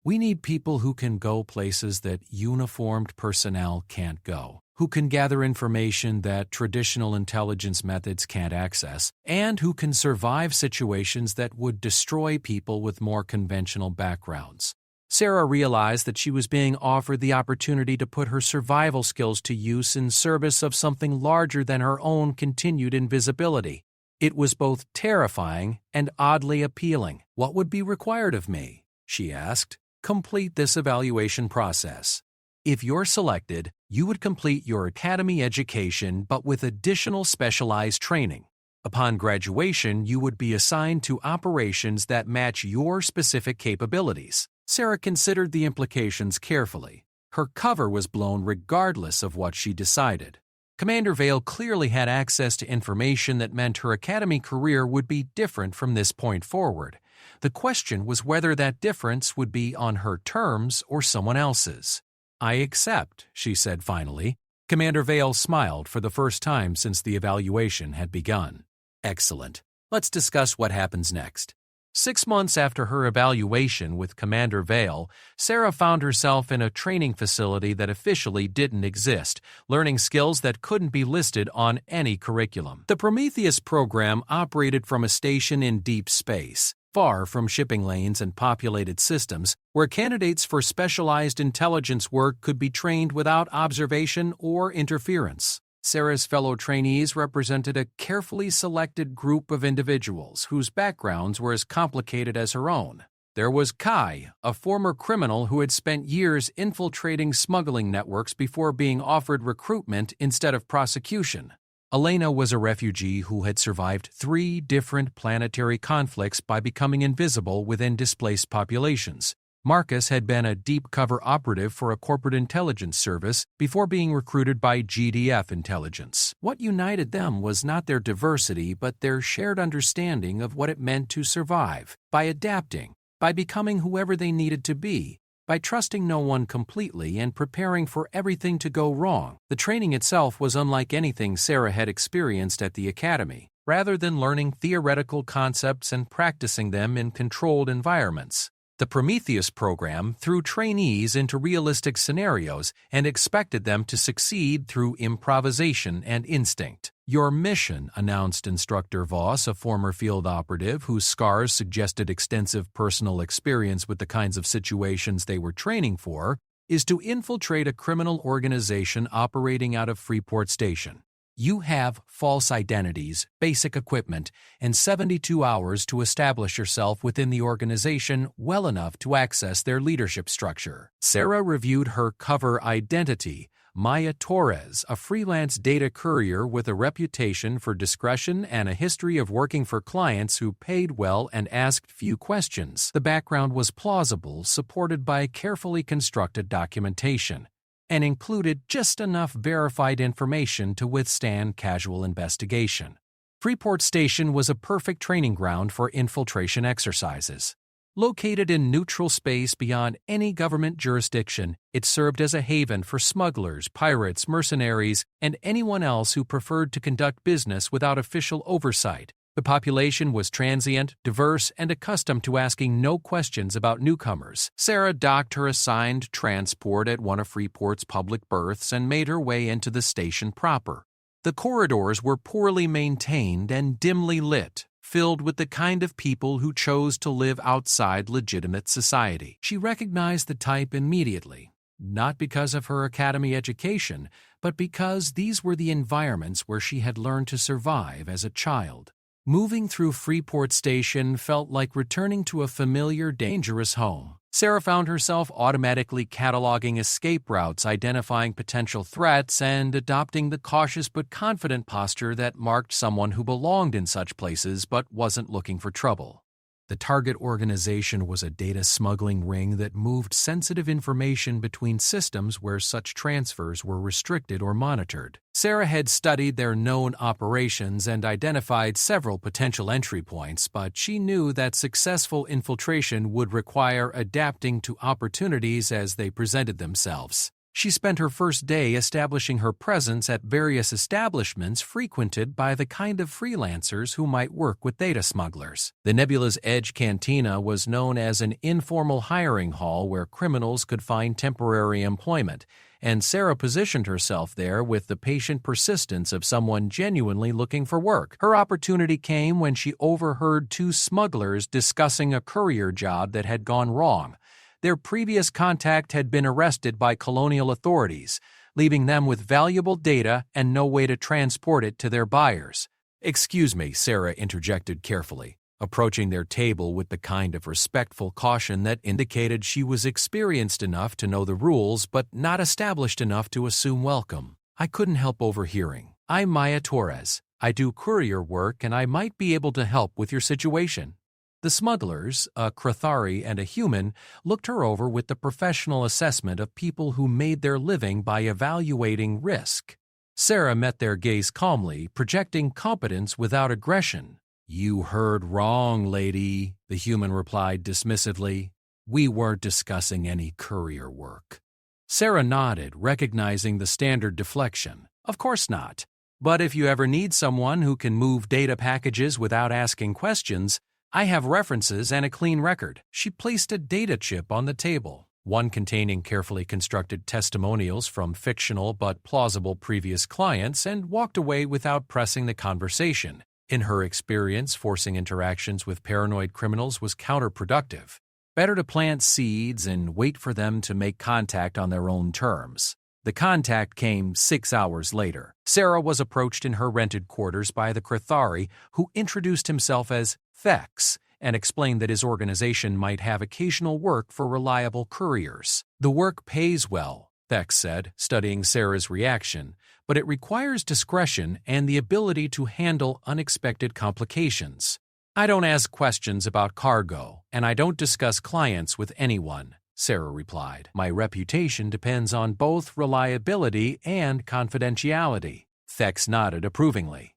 We need people who can go places that uniformed personnel can't go, who can gather information that traditional intelligence methods can't access, and who can survive situations that would destroy people with more conventional backgrounds." Sarah realized that she was being offered the opportunity to put her survival skills to use in service of something larger than her own continued invisibility. It was both terrifying and oddly appealing. "What would be required of me?" she asked. "Complete this evaluation process. If you're selected, you would complete your academy education but with additional specialized training. Upon graduation, you would be assigned to operations that match your specific capabilities." Sarah considered the implications carefully. Her cover was blown regardless of what she decided. Commander Vale clearly had access to information that meant her academy career would be different from this point forward. The question was whether that difference would be on her terms or someone else's. "I accept," she said finally. Commander Vale smiled for the first time since the evaluation had begun. "Excellent. Let's discuss what happens next." 6 months after her evaluation with Commander Vale, Sarah found herself in a training facility that officially didn't exist, learning skills that couldn't be listed on any curriculum. The Prometheus program operated from a station in deep space, far from shipping lanes and populated systems, where candidates for specialized intelligence work could be trained without observation or interference. Sarah's fellow trainees represented a carefully selected group of individuals whose backgrounds were as complicated as her own. There was Kai, a former criminal who had spent years infiltrating smuggling networks before being offered recruitment instead of prosecution. Elena was a refugee who had survived 3 different planetary conflicts by becoming invisible within displaced populations. Marcus had been a deep-cover operative for a corporate intelligence service before being recruited by GDF intelligence. What united them was not their diversity, but their shared understanding of what it meant to survive, by adapting, by becoming whoever they needed to be, by trusting no one completely and preparing for everything to go wrong. The training itself was unlike anything Sarah had experienced at the academy, rather than learning theoretical concepts and practicing them in controlled environments. The Prometheus program threw trainees into realistic scenarios and expected them to succeed through improvisation and instinct. "Your mission," announced Instructor Voss, a former field operative whose scars suggested extensive personal experience with the kinds of situations they were training for, "is to infiltrate a criminal organization operating out of Freeport Station. You have false identities, basic equipment, and 72 hours to establish yourself within the organization well enough to access their leadership structure." Sarah reviewed her cover identity, Maya Torres, a freelance data courier with a reputation for discretion and a history of working for clients who paid well and asked few questions. The background was plausible, supported by carefully constructed documentation, and included just enough verified information to withstand casual investigation. Freeport Station was a perfect training ground for infiltration exercises. Located in neutral space beyond any government jurisdiction, it served as a haven for smugglers, pirates, mercenaries, and anyone else who preferred to conduct business without official oversight. The population was transient, diverse, and accustomed to asking no questions about newcomers. Sarah docked her assigned transport at one of Freeport's public berths and made her way into the station proper. The corridors were poorly maintained and dimly lit, filled with the kind of people who chose to live outside legitimate society. She recognized the type immediately, not because of her academy education, but because these were the environments where she had learned to survive as a child. Moving through Freeport Station felt like returning to a familiar, dangerous home. Sarah found herself automatically cataloging escape routes, identifying potential threats, and adopting the cautious but confident posture that marked someone who belonged in such places but wasn't looking for trouble. The target organization was a data smuggling ring that moved sensitive information between systems where such transfers were restricted or monitored. Sarah had studied their known operations and identified several potential entry points, but she knew that successful infiltration would require adapting to opportunities as they presented themselves. She spent her first day establishing her presence at various establishments frequented by the kind of freelancers who might work with data smugglers. The Nebula's Edge Cantina was known as an informal hiring hall where criminals could find temporary employment, and Sarah positioned herself there with the patient persistence of someone genuinely looking for work. Her opportunity came when she overheard two smugglers discussing a courier job that had gone wrong. Their previous contact had been arrested by colonial authorities, leaving them with valuable data and no way to transport it to their buyers. "Excuse me," Sarah interjected carefully, approaching their table with the kind of respectful caution that indicated she was experienced enough to know the rules but not established enough to assume welcome. "I couldn't help overhearing. I'm Maya Torres. I do courier work and I might be able to help with your situation." The smugglers, a Krathari and a human, looked her over with the professional assessment of people who made their living by evaluating risk. Sarah met their gaze calmly, projecting competence without aggression. "You heard wrong, lady," the human replied dismissively. "We weren't discussing any courier work." Sarah nodded, recognizing the standard deflection. "Of course not. But if you ever need someone who can move data packages without asking questions, I have references and a clean record." She placed a data chip on the table, one containing carefully constructed testimonials from fictional but plausible previous clients, and walked away without pressing the conversation. In her experience, forcing interactions with paranoid criminals was counterproductive. Better to plant seeds and wait for them to make contact on their own terms. The contact came 6 hours later. Sarah was approached in her rented quarters by the Krathari, who introduced himself as Thex and explained that his organization might have occasional work for reliable couriers. "The work pays well," Thex said, studying Sarah's reaction, "but it requires discretion and the ability to handle unexpected complications. I don't ask questions about cargo, and I don't discuss clients with anyone," Sarah replied. "My reputation depends on both reliability and confidentiality." Thex nodded approvingly.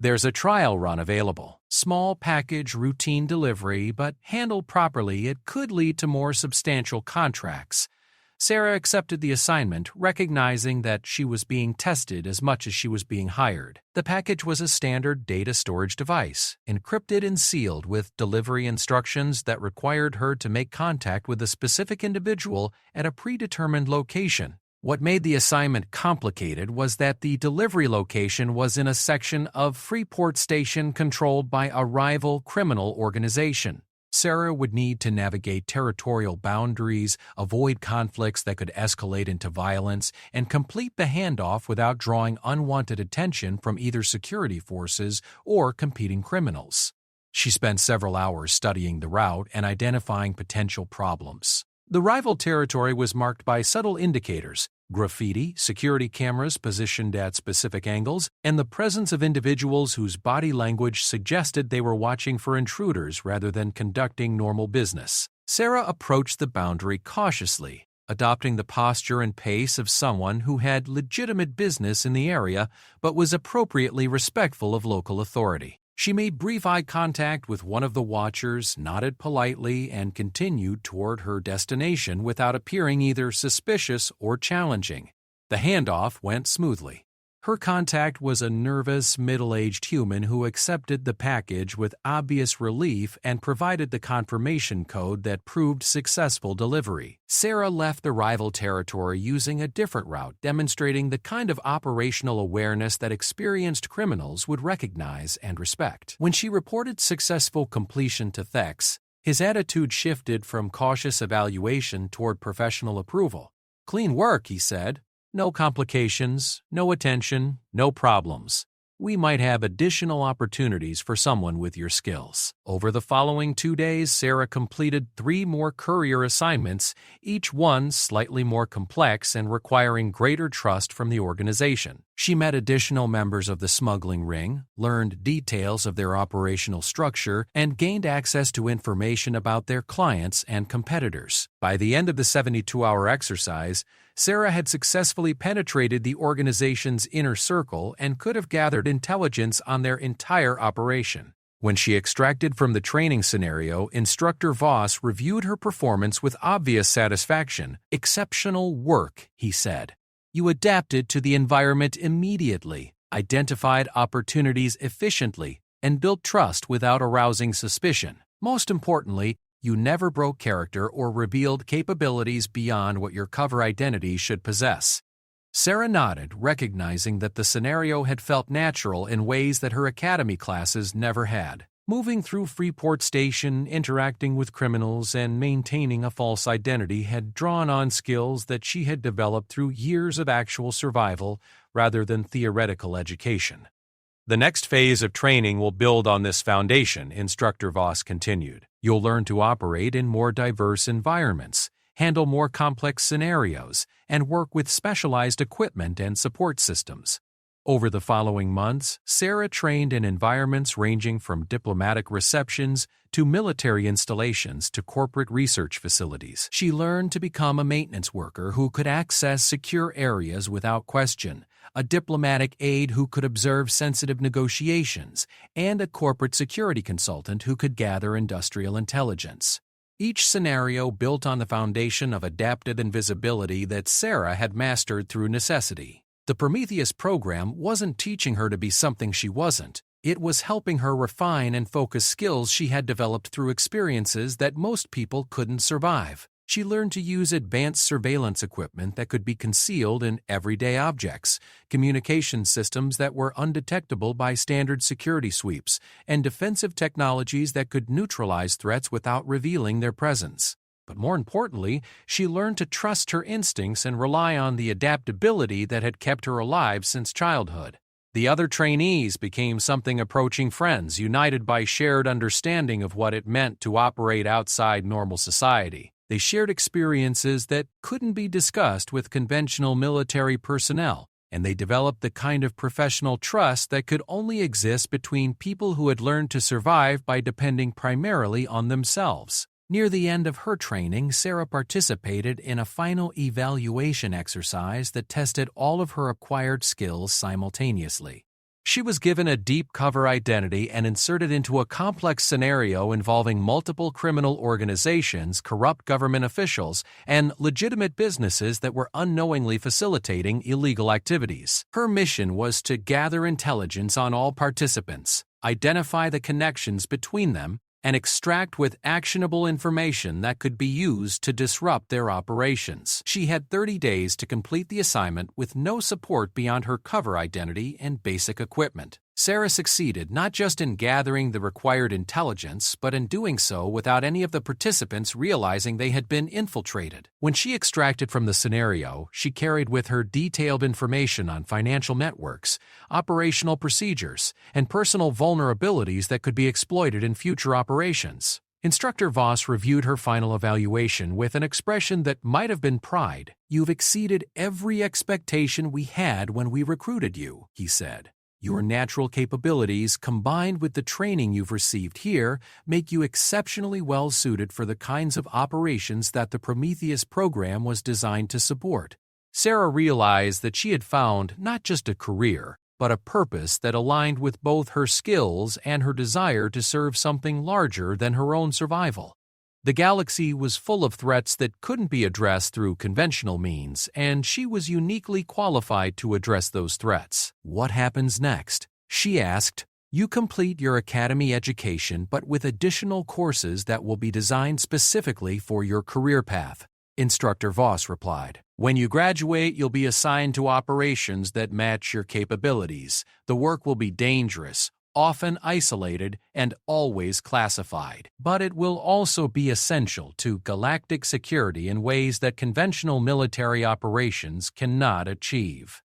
"There's a trial run available. Small package, routine delivery, but handled properly, it could lead to more substantial contracts." Sarah accepted the assignment, recognizing that she was being tested as much as she was being hired. The package was a standard data storage device, encrypted and sealed with delivery instructions that required her to make contact with a specific individual at a predetermined location. What made the assignment complicated was that the delivery location was in a section of Freeport Station controlled by a rival criminal organization. Sarah would need to navigate territorial boundaries, avoid conflicts that could escalate into violence, and complete the handoff without drawing unwanted attention from either security forces or competing criminals. She spent several hours studying the route and identifying potential problems. The rival territory was marked by subtle indicators, graffiti, security cameras positioned at specific angles, and the presence of individuals whose body language suggested they were watching for intruders rather than conducting normal business. Sarah approached the boundary cautiously, adopting the posture and pace of someone who had legitimate business in the area but was appropriately respectful of local authority. She made brief eye contact with one of the watchers, nodded politely, and continued toward her destination without appearing either suspicious or challenging. The handoff went smoothly. Her contact was a nervous, middle-aged human who accepted the package with obvious relief and provided the confirmation code that proved successful delivery. Sarah left the rival territory using a different route, demonstrating the kind of operational awareness that experienced criminals would recognize and respect. When she reported successful completion to Thex, his attitude shifted from cautious evaluation toward professional approval. "Clean work," he said. "No complications, no attention, no problems. We might have additional opportunities for someone with your skills." Over the following 2 days, Sarah completed 3 more courier assignments, each one slightly more complex and requiring greater trust from the organization. She met additional members of the smuggling ring, learned details of their operational structure, and gained access to information about their clients and competitors. By the end of the 72-hour exercise, Sarah had successfully penetrated the organization's inner circle and could have gathered intelligence on their entire operation. When she extracted from the training scenario, Instructor Voss reviewed her performance with obvious satisfaction. "Exceptional work," he said. "You adapted to the environment immediately, identified opportunities efficiently, and built trust without arousing suspicion. Most importantly, you never broke character or revealed capabilities beyond what your cover identity should possess." Sarah nodded, recognizing that the scenario had felt natural in ways that her academy classes never had. Moving through Freeport Station, interacting with criminals, and maintaining a false identity had drawn on skills that she had developed through years of actual survival rather than theoretical education. "The next phase of training will build on this foundation," Instructor Voss continued. "You'll learn to operate in more diverse environments, handle more complex scenarios, and work with specialized equipment and support systems." Over the following months, Sarah trained in environments ranging from diplomatic receptions to military installations to corporate research facilities. She learned to become a maintenance worker who could access secure areas without question, a diplomatic aide who could observe sensitive negotiations, and a corporate security consultant who could gather industrial intelligence. Each scenario built on the foundation of adaptive invisibility that Sarah had mastered through necessity. The Prometheus program wasn't teaching her to be something she wasn't. It was helping her refine and focus skills she had developed through experiences that most people couldn't survive. She learned to use advanced surveillance equipment that could be concealed in everyday objects, communication systems that were undetectable by standard security sweeps, and defensive technologies that could neutralize threats without revealing their presence. But more importantly, she learned to trust her instincts and rely on the adaptability that had kept her alive since childhood. The other trainees became something approaching friends, united by shared understanding of what it meant to operate outside normal society. They shared experiences that couldn't be discussed with conventional military personnel, and they developed the kind of professional trust that could only exist between people who had learned to survive by depending primarily on themselves. Near the end of her training, Sarah participated in a final evaluation exercise that tested all of her acquired skills simultaneously. She was given a deep cover identity and inserted into a complex scenario involving multiple criminal organizations, corrupt government officials, and legitimate businesses that were unknowingly facilitating illegal activities. Her mission was to gather intelligence on all participants, identify the connections between them, and extract with actionable information that could be used to disrupt their operations. She had 30 days to complete the assignment with no support beyond her cover identity and basic equipment. Sarah succeeded not just in gathering the required intelligence, but in doing so without any of the participants realizing they had been infiltrated. When she extracted from the scenario, she carried with her detailed information on financial networks, operational procedures, and personal vulnerabilities that could be exploited in future operations. Instructor Voss reviewed her final evaluation with an expression that might have been pride. "You've exceeded every expectation we had when we recruited you," he said. "Your natural capabilities, combined with the training you've received here, make you exceptionally well suited for the kinds of operations that the Prometheus program was designed to support." Sarah realized that she had found not just a career, but a purpose that aligned with both her skills and her desire to serve something larger than her own survival. The galaxy was full of threats that couldn't be addressed through conventional means, and she was uniquely qualified to address those threats. "What happens next?" she asked. "You complete your academy education, but with additional courses that will be designed specifically for your career path," Instructor Voss replied. "When you graduate, you'll be assigned to operations that match your capabilities. The work will be dangerous, often isolated, and always classified. But it will also be essential to galactic security in ways that conventional military operations cannot achieve."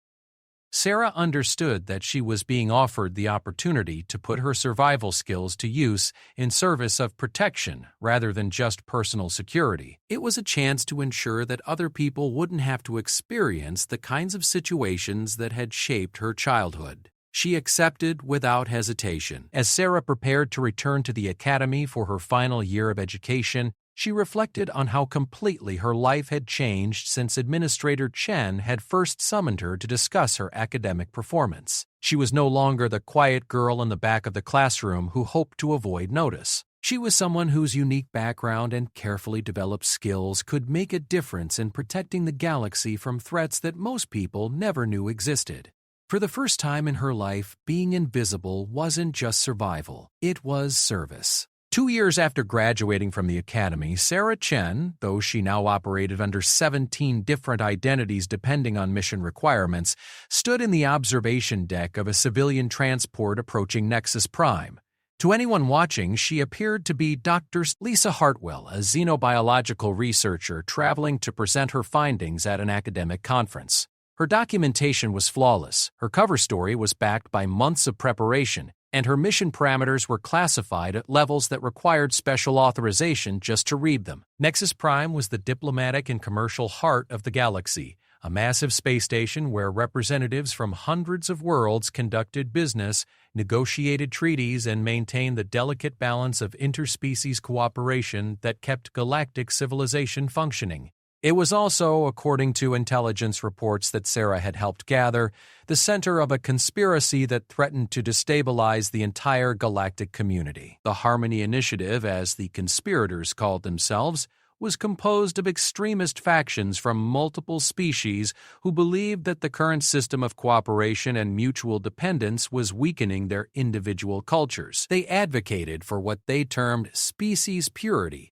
Sarah understood that she was being offered the opportunity to put her survival skills to use in service of protection rather than just personal security. It was a chance to ensure that other people wouldn't have to experience the kinds of situations that had shaped her childhood. She accepted without hesitation. As Sarah prepared to return to the academy for her final year of education, she reflected on how completely her life had changed since Administrator Chen had first summoned her to discuss her academic performance. She was no longer the quiet girl in the back of the classroom who hoped to avoid notice. She was someone whose unique background and carefully developed skills could make a difference in protecting the galaxy from threats that most people never knew existed. For the first time in her life, being invisible wasn't just survival, it was service. 2 years after graduating from the academy, Sarah Chen, though she now operated under 17 different identities depending on mission requirements, stood in the observation deck of a civilian transport approaching Nexus Prime. To anyone watching, she appeared to be Dr. Lisa Hartwell, a xenobiological researcher traveling to present her findings at an academic conference. Her documentation was flawless, her cover story was backed by months of preparation, and her mission parameters were classified at levels that required special authorization just to read them. Nexus Prime was the diplomatic and commercial heart of the galaxy, a massive space station where representatives from hundreds of worlds conducted business, negotiated treaties, and maintained the delicate balance of interspecies cooperation that kept galactic civilization functioning. It was also, according to intelligence reports that Sarah had helped gather, the center of a conspiracy that threatened to destabilize the entire galactic community. The Harmony Initiative, as the conspirators called themselves, was composed of extremist factions from multiple species who believed that the current system of cooperation and mutual dependence was weakening their individual cultures. They advocated for what they termed species purity,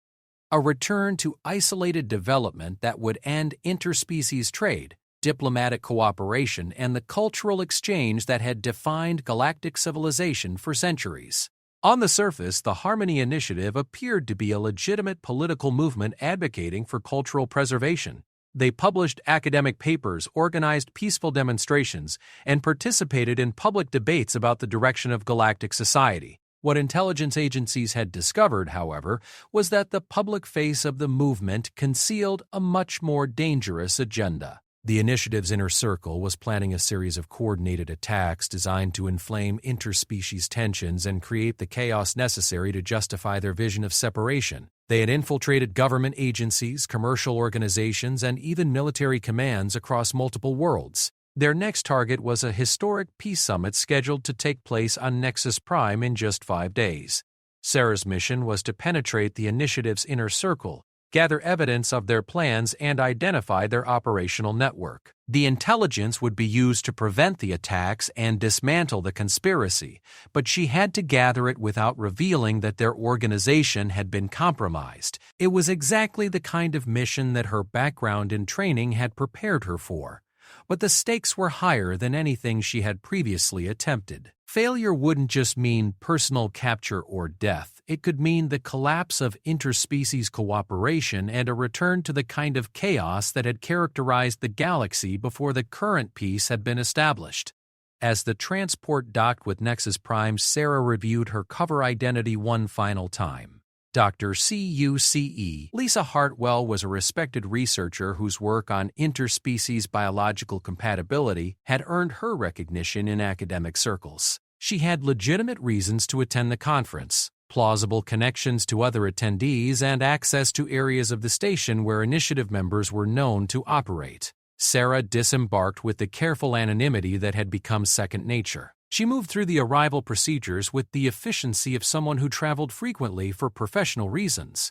a return to isolated development that would end interspecies trade, diplomatic cooperation, and the cultural exchange that had defined galactic civilization for centuries. On the surface, the Harmony Initiative appeared to be a legitimate political movement advocating for cultural preservation. They published academic papers, organized peaceful demonstrations, and participated in public debates about the direction of galactic society. What intelligence agencies had discovered, however, was that the public face of the movement concealed a much more dangerous agenda. The initiative's inner circle was planning a series of coordinated attacks designed to inflame interspecies tensions and create the chaos necessary to justify their vision of separation. They had infiltrated government agencies, commercial organizations, and even military commands across multiple worlds. Their next target was a historic peace summit scheduled to take place on Nexus Prime in just 5 days. Sarah's mission was to penetrate the initiative's inner circle, gather evidence of their plans, and identify their operational network. The intelligence would be used to prevent the attacks and dismantle the conspiracy, but she had to gather it without revealing that their organization had been compromised. It was exactly the kind of mission that her background and training had prepared her for. But the stakes were higher than anything she had previously attempted. Failure wouldn't just mean personal capture or death. It could mean the collapse of interspecies cooperation and a return to the kind of chaos that had characterized the galaxy before the current peace had been established. As the transport docked with Nexus Prime, Sarah reviewed her cover identity one final time. Dr. CUCE. Lisa Hartwell was a respected researcher whose work on interspecies biological compatibility had earned her recognition in academic circles. She had legitimate reasons to attend the conference, plausible connections to other attendees, and access to areas of the station where initiative members were known to operate. Sarah disembarked with the careful anonymity that had become second nature. She moved through the arrival procedures with the efficiency of someone who traveled frequently for professional reasons.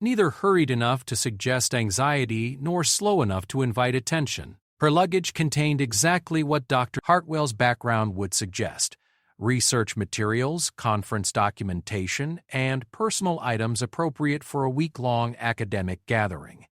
Neither hurried enough to suggest anxiety nor slow enough to invite attention. Her luggage contained exactly what Dr. Hartwell's background would suggest: research materials, conference documentation, and personal items appropriate for a week-long academic gathering.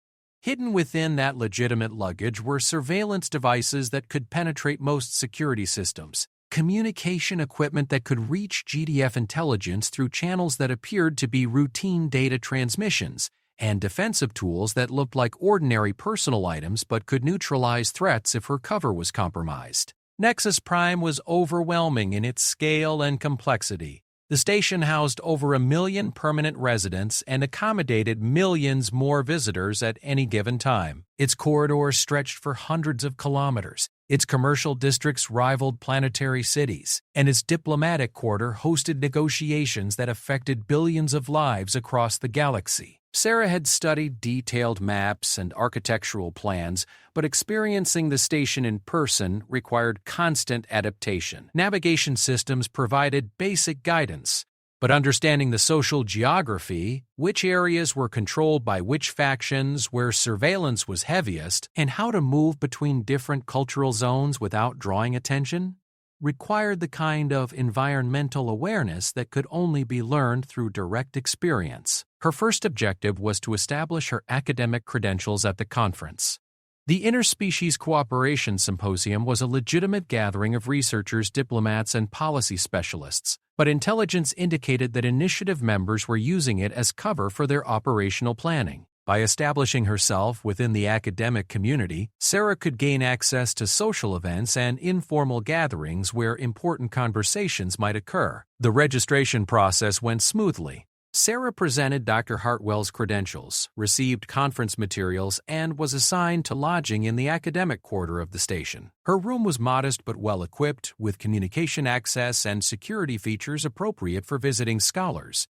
Hidden within that legitimate luggage were surveillance devices that could penetrate most security systems, communication equipment that could reach GDF intelligence through channels that appeared to be routine data transmissions, and defensive tools that looked like ordinary personal items but could neutralize threats if her cover was compromised. Nexus Prime was overwhelming in its scale and complexity. The station housed over 1 million permanent residents and accommodated millions more visitors at any given time. Its corridors stretched for hundreds of kilometers. Its commercial districts rivaled planetary cities, and its diplomatic quarter hosted negotiations that affected billions of lives across the galaxy. Sarah had studied detailed maps and architectural plans, but experiencing the station in person required constant adaptation. Navigation systems provided basic guidance, but understanding the social geography, which areas were controlled by which factions, where surveillance was heaviest, and how to move between different cultural zones without drawing attention, required the kind of environmental awareness that could only be learned through direct experience. Her first objective was to establish her academic credentials at the conference. The Interspecies Cooperation Symposium was a legitimate gathering of researchers, diplomats, and policy specialists, but intelligence indicated that initiative members were using it as cover for their operational planning. By establishing herself within the academic community, Sarah could gain access to social events and informal gatherings where important conversations might occur. The registration process went smoothly. Sarah presented Dr. Hartwell's credentials, received conference materials, and was assigned to lodging in the academic quarter of the station. Her room was modest but well-equipped, with communication access and security features appropriate for visiting scholars.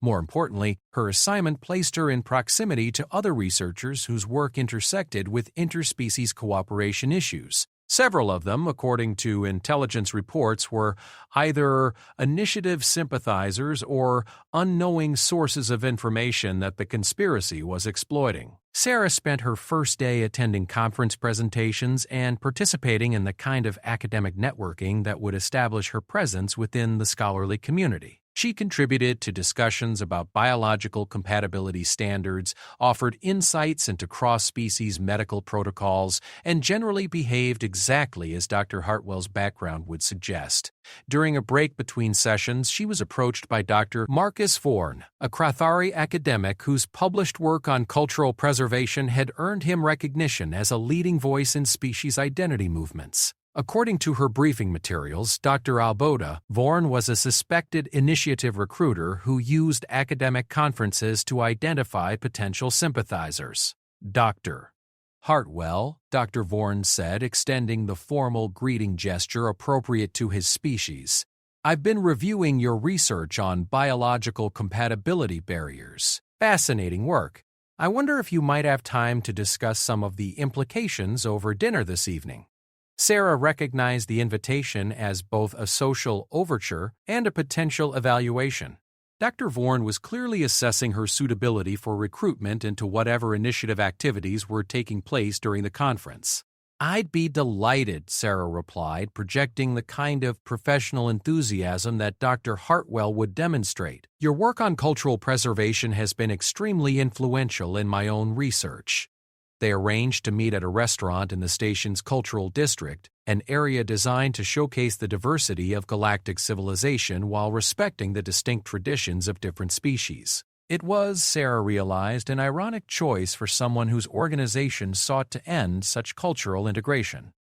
More importantly, her assignment placed her in proximity to other researchers whose work intersected with interspecies cooperation issues. Several of them, according to intelligence reports, were either initiative sympathizers or unknowing sources of information that the conspiracy was exploiting. Sarah spent her first day attending conference presentations and participating in the kind of academic networking that would establish her presence within the scholarly community. She contributed to discussions about biological compatibility standards, offered insights into cross-species medical protocols, and generally behaved exactly as Dr. Hartwell's background would suggest. During a break between sessions, she was approached by Dr. Marcus Vorn, a Krathari academic whose published work on cultural preservation had earned him recognition as a leading voice in species identity movements. According to her briefing materials, Dr. Alboda, Vorn was a suspected initiative recruiter who used academic conferences to identify potential sympathizers. Dr. Hartwell, Dr. Vorn said, extending the formal greeting gesture appropriate to his species. I've been reviewing your research on biological compatibility barriers. Fascinating work. I wonder if you might have time to discuss some of the implications over dinner this evening. Sarah recognized the invitation as both a social overture and a potential evaluation. Dr. Vorn was clearly assessing her suitability for recruitment into whatever initiative activities were taking place during the conference. I'd be delighted, Sarah replied, projecting the kind of professional enthusiasm that Dr. Hartwell would demonstrate. Your work on cultural preservation has been extremely influential in my own research. They arranged to meet at a restaurant in the station's cultural district, an area designed to showcase the diversity of galactic civilization while respecting the distinct traditions of different species. It was, Sarah realized, an ironic choice for someone whose organization sought to end such cultural integration.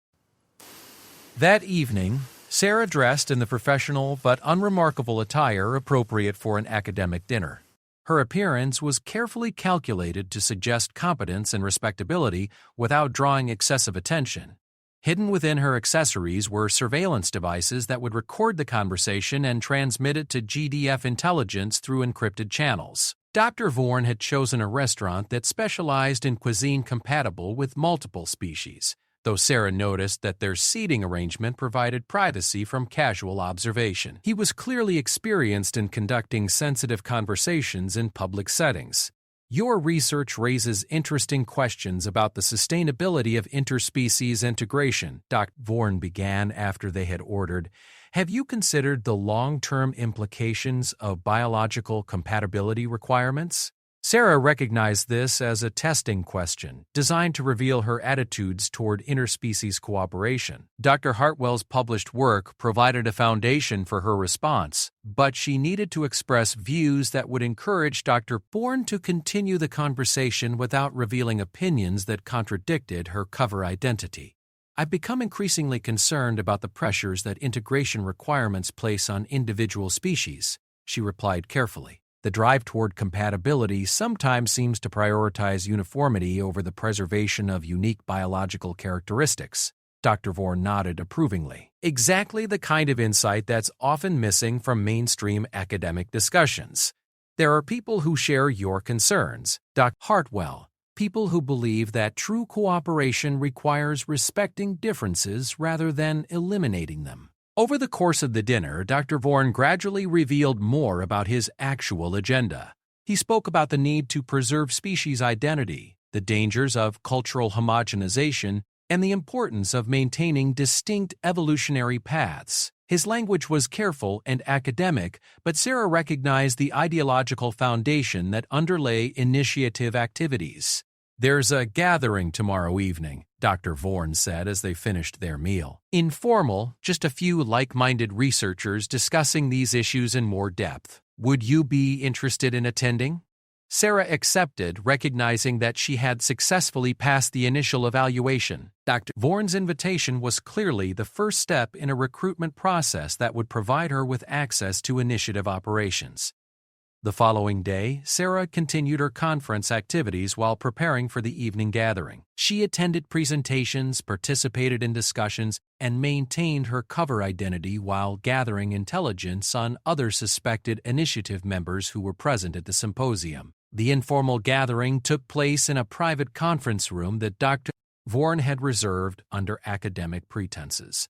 That evening, Sarah dressed in the professional but unremarkable attire appropriate for an academic dinner. Her appearance was carefully calculated to suggest competence and respectability without drawing excessive attention. Hidden within her accessories were surveillance devices that would record the conversation and transmit it to GDF intelligence through encrypted channels. Dr. Vorn had chosen a restaurant that specialized in cuisine compatible with multiple species, though Sarah noticed that their seating arrangement provided privacy from casual observation. He was clearly experienced in conducting sensitive conversations in public settings. Your research raises interesting questions about the sustainability of interspecies integration, Dr. Vorn began after they had ordered. Have you considered the long-term implications of biological compatibility requirements? Sarah recognized this as a testing question, designed to reveal her attitudes toward interspecies cooperation. Dr. Hartwell's published work provided a foundation for her response, but she needed to express views that would encourage Dr. Bourne to continue the conversation without revealing opinions that contradicted her cover identity. I've become increasingly concerned about the pressures that integration requirements place on individual species, she replied carefully. The drive toward compatibility sometimes seems to prioritize uniformity over the preservation of unique biological characteristics. Dr. Vorn nodded approvingly. Exactly the kind of insight that's often missing from mainstream academic discussions. There are people who share your concerns, Dr. Hartwell, people who believe that true cooperation requires respecting differences rather than eliminating them. Over the course of the dinner, Dr. Vorn gradually revealed more about his actual agenda. He spoke about the need to preserve species identity, the dangers of cultural homogenization, and the importance of maintaining distinct evolutionary paths. His language was careful and academic, but Sarah recognized the ideological foundation that underlay initiative activities. There's a gathering tomorrow evening, Dr. Vorn said as they finished their meal. Informal, just a few like-minded researchers discussing these issues in more depth. Would you be interested in attending? Sarah accepted, recognizing that she had successfully passed the initial evaluation. Dr. Vorn's invitation was clearly the first step in a recruitment process that would provide her with access to initiative operations. The following day, Sarah continued her conference activities while preparing for the evening gathering. She attended presentations, participated in discussions, and maintained her cover identity while gathering intelligence on other suspected initiative members who were present at the symposium. The informal gathering took place in a private conference room that Dr. Vorn had reserved under academic pretenses.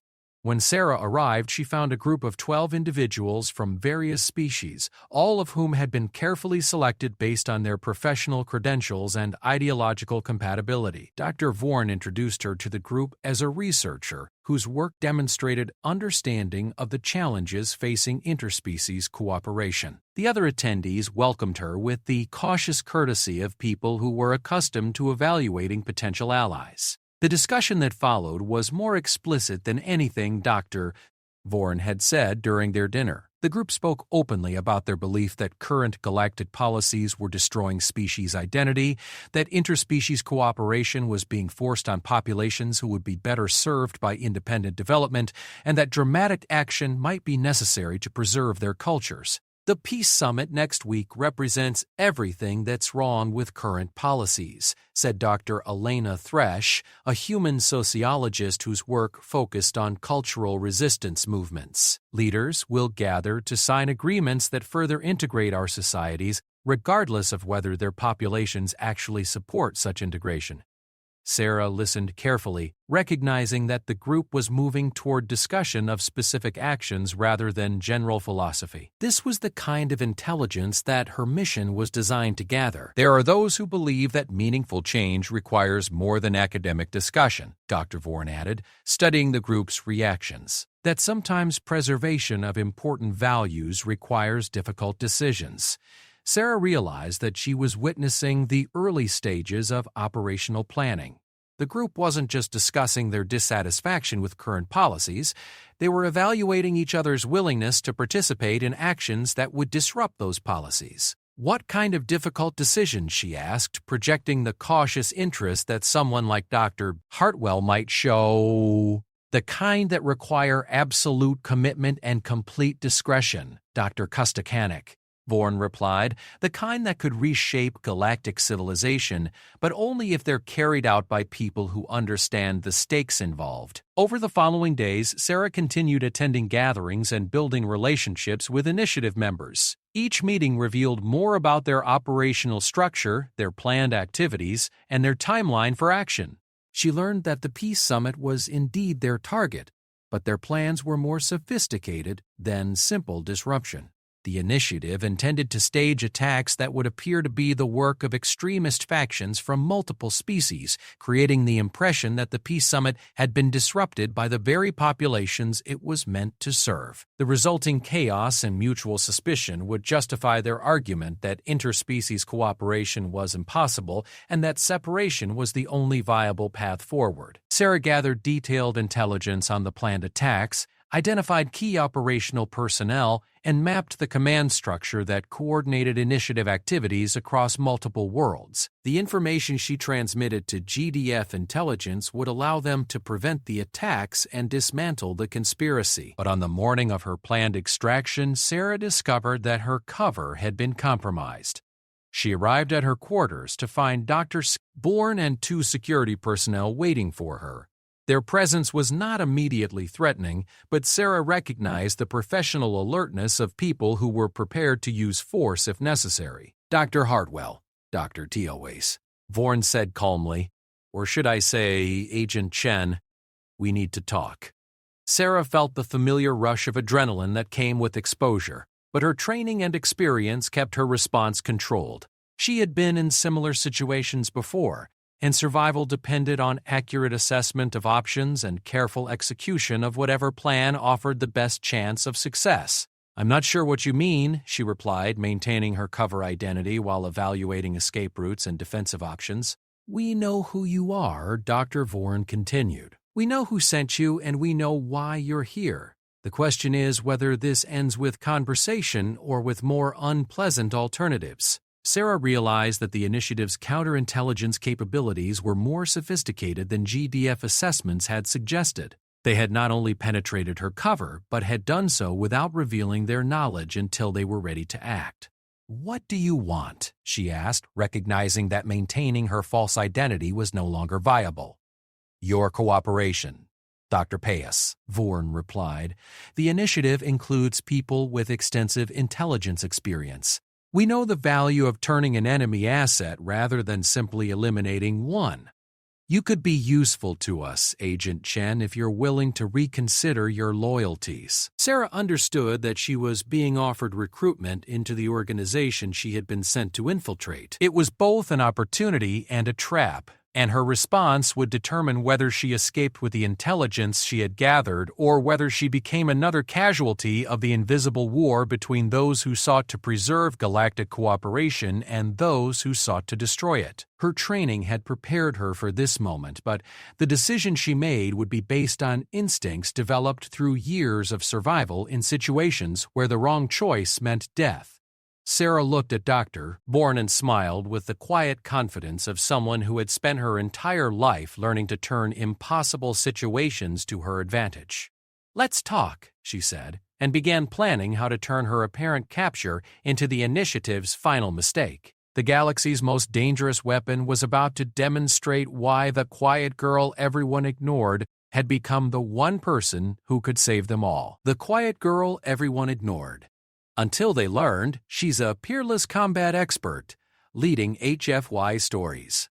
When Sarah arrived, she found a group of 12 individuals from various species, all of whom had been carefully selected based on their professional credentials and ideological compatibility. Dr. Vorn introduced her to the group as a researcher whose work demonstrated understanding of the challenges facing interspecies cooperation. The other attendees welcomed her with the cautious courtesy of people who were accustomed to evaluating potential allies. The discussion that followed was more explicit than anything Dr. Vorn had said during their dinner. The group spoke openly about their belief that current galactic policies were destroying species identity, that interspecies cooperation was being forced on populations who would be better served by independent development, and that dramatic action might be necessary to preserve their cultures. The Peace Summit next week represents everything that's wrong with current policies, said Dr. Elena Thresh, a human sociologist whose work focused on cultural resistance movements. Leaders will gather to sign agreements that further integrate our societies, regardless of whether their populations actually support such integration. Sarah listened carefully, recognizing that the group was moving toward discussion of specific actions rather than general philosophy. This was the kind of intelligence that her mission was designed to gather. There are those who believe that meaningful change requires more than academic discussion, Dr. Vorn added, studying the group's reactions. That sometimes preservation of important values requires difficult decisions. Sarah realized that she was witnessing the early stages of operational planning. The group wasn't just discussing their dissatisfaction with current policies, they were evaluating each other's willingness to participate in actions that would disrupt those policies. What kind of difficult decisions, she asked, projecting the cautious interest that someone like Dr. Hartwell might show. The kind that require absolute commitment and complete discretion, Dr. Kostakanik. Vorn replied, "the kind that could reshape galactic civilization, but only if they're carried out by people who understand the stakes involved." Over the following days, Sarah continued attending gatherings and building relationships with initiative members. Each meeting revealed more about their operational structure, their planned activities, and their timeline for action. She learned that the Peace Summit was indeed their target, but their plans were more sophisticated than simple disruption. The initiative intended to stage attacks that would appear to be the work of extremist factions from multiple species, creating the impression that the Peace Summit had been disrupted by the very populations it was meant to serve. The resulting chaos and mutual suspicion would justify their argument that interspecies cooperation was impossible and that separation was the only viable path forward. Sarah gathered detailed intelligence on the planned attacks, identified key operational personnel, and mapped the command structure that coordinated initiative activities across multiple worlds. The information she transmitted to GDF intelligence would allow them to prevent the attacks and dismantle the conspiracy. But on the morning of her planned extraction, Sarah discovered that her cover had been compromised. She arrived at her quarters to find Dr. Bourne and 2 security personnel waiting for her. Their presence was not immediately threatening, but Sarah recognized the professional alertness of people who were prepared to use force if necessary. "Dr. Hartwell, Dr. Teoways," Vorn said calmly, "or should I say, Agent Chen, we need to talk." Sarah felt the familiar rush of adrenaline that came with exposure, but her training and experience kept her response controlled. She had been in similar situations before, and survival depended on accurate assessment of options and careful execution of whatever plan offered the best chance of success. "I'm not sure what you mean," she replied, maintaining her cover identity while evaluating escape routes and defensive options. "We know who you are," Dr. Vorn continued. "We know who sent you, and we know why you're here. The question is whether this ends with conversation or with more unpleasant alternatives." Sarah realized that the initiative's counterintelligence capabilities were more sophisticated than GDF assessments had suggested. They had not only penetrated her cover, but had done so without revealing their knowledge until they were ready to act. "What do you want?" she asked, recognizing that maintaining her false identity was no longer viable. "Your cooperation, Dr. Payas," Vorn replied. "The initiative includes people with extensive intelligence experience. We know the value of turning an enemy asset rather than simply eliminating one. You could be useful to us, Agent Chen, if you're willing to reconsider your loyalties." Sarah understood that she was being offered recruitment into the organization she had been sent to infiltrate. It was both an opportunity and a trap, and her response would determine whether she escaped with the intelligence she had gathered or whether she became another casualty of the invisible war between those who sought to preserve galactic cooperation and those who sought to destroy it. Her training had prepared her for this moment, but the decision she made would be based on instincts developed through years of survival in situations where the wrong choice meant death. Sarah looked at Dr. Bourne and smiled with the quiet confidence of someone who had spent her entire life learning to turn impossible situations to her advantage. "Let's talk," she said, and began planning how to turn her apparent capture into the initiative's final mistake. The galaxy's most dangerous weapon was about to demonstrate why the quiet girl everyone ignored had become the one person who could save them all. The quiet girl everyone ignored. Until they learned she's a peerless combat expert, leading HFY Stories.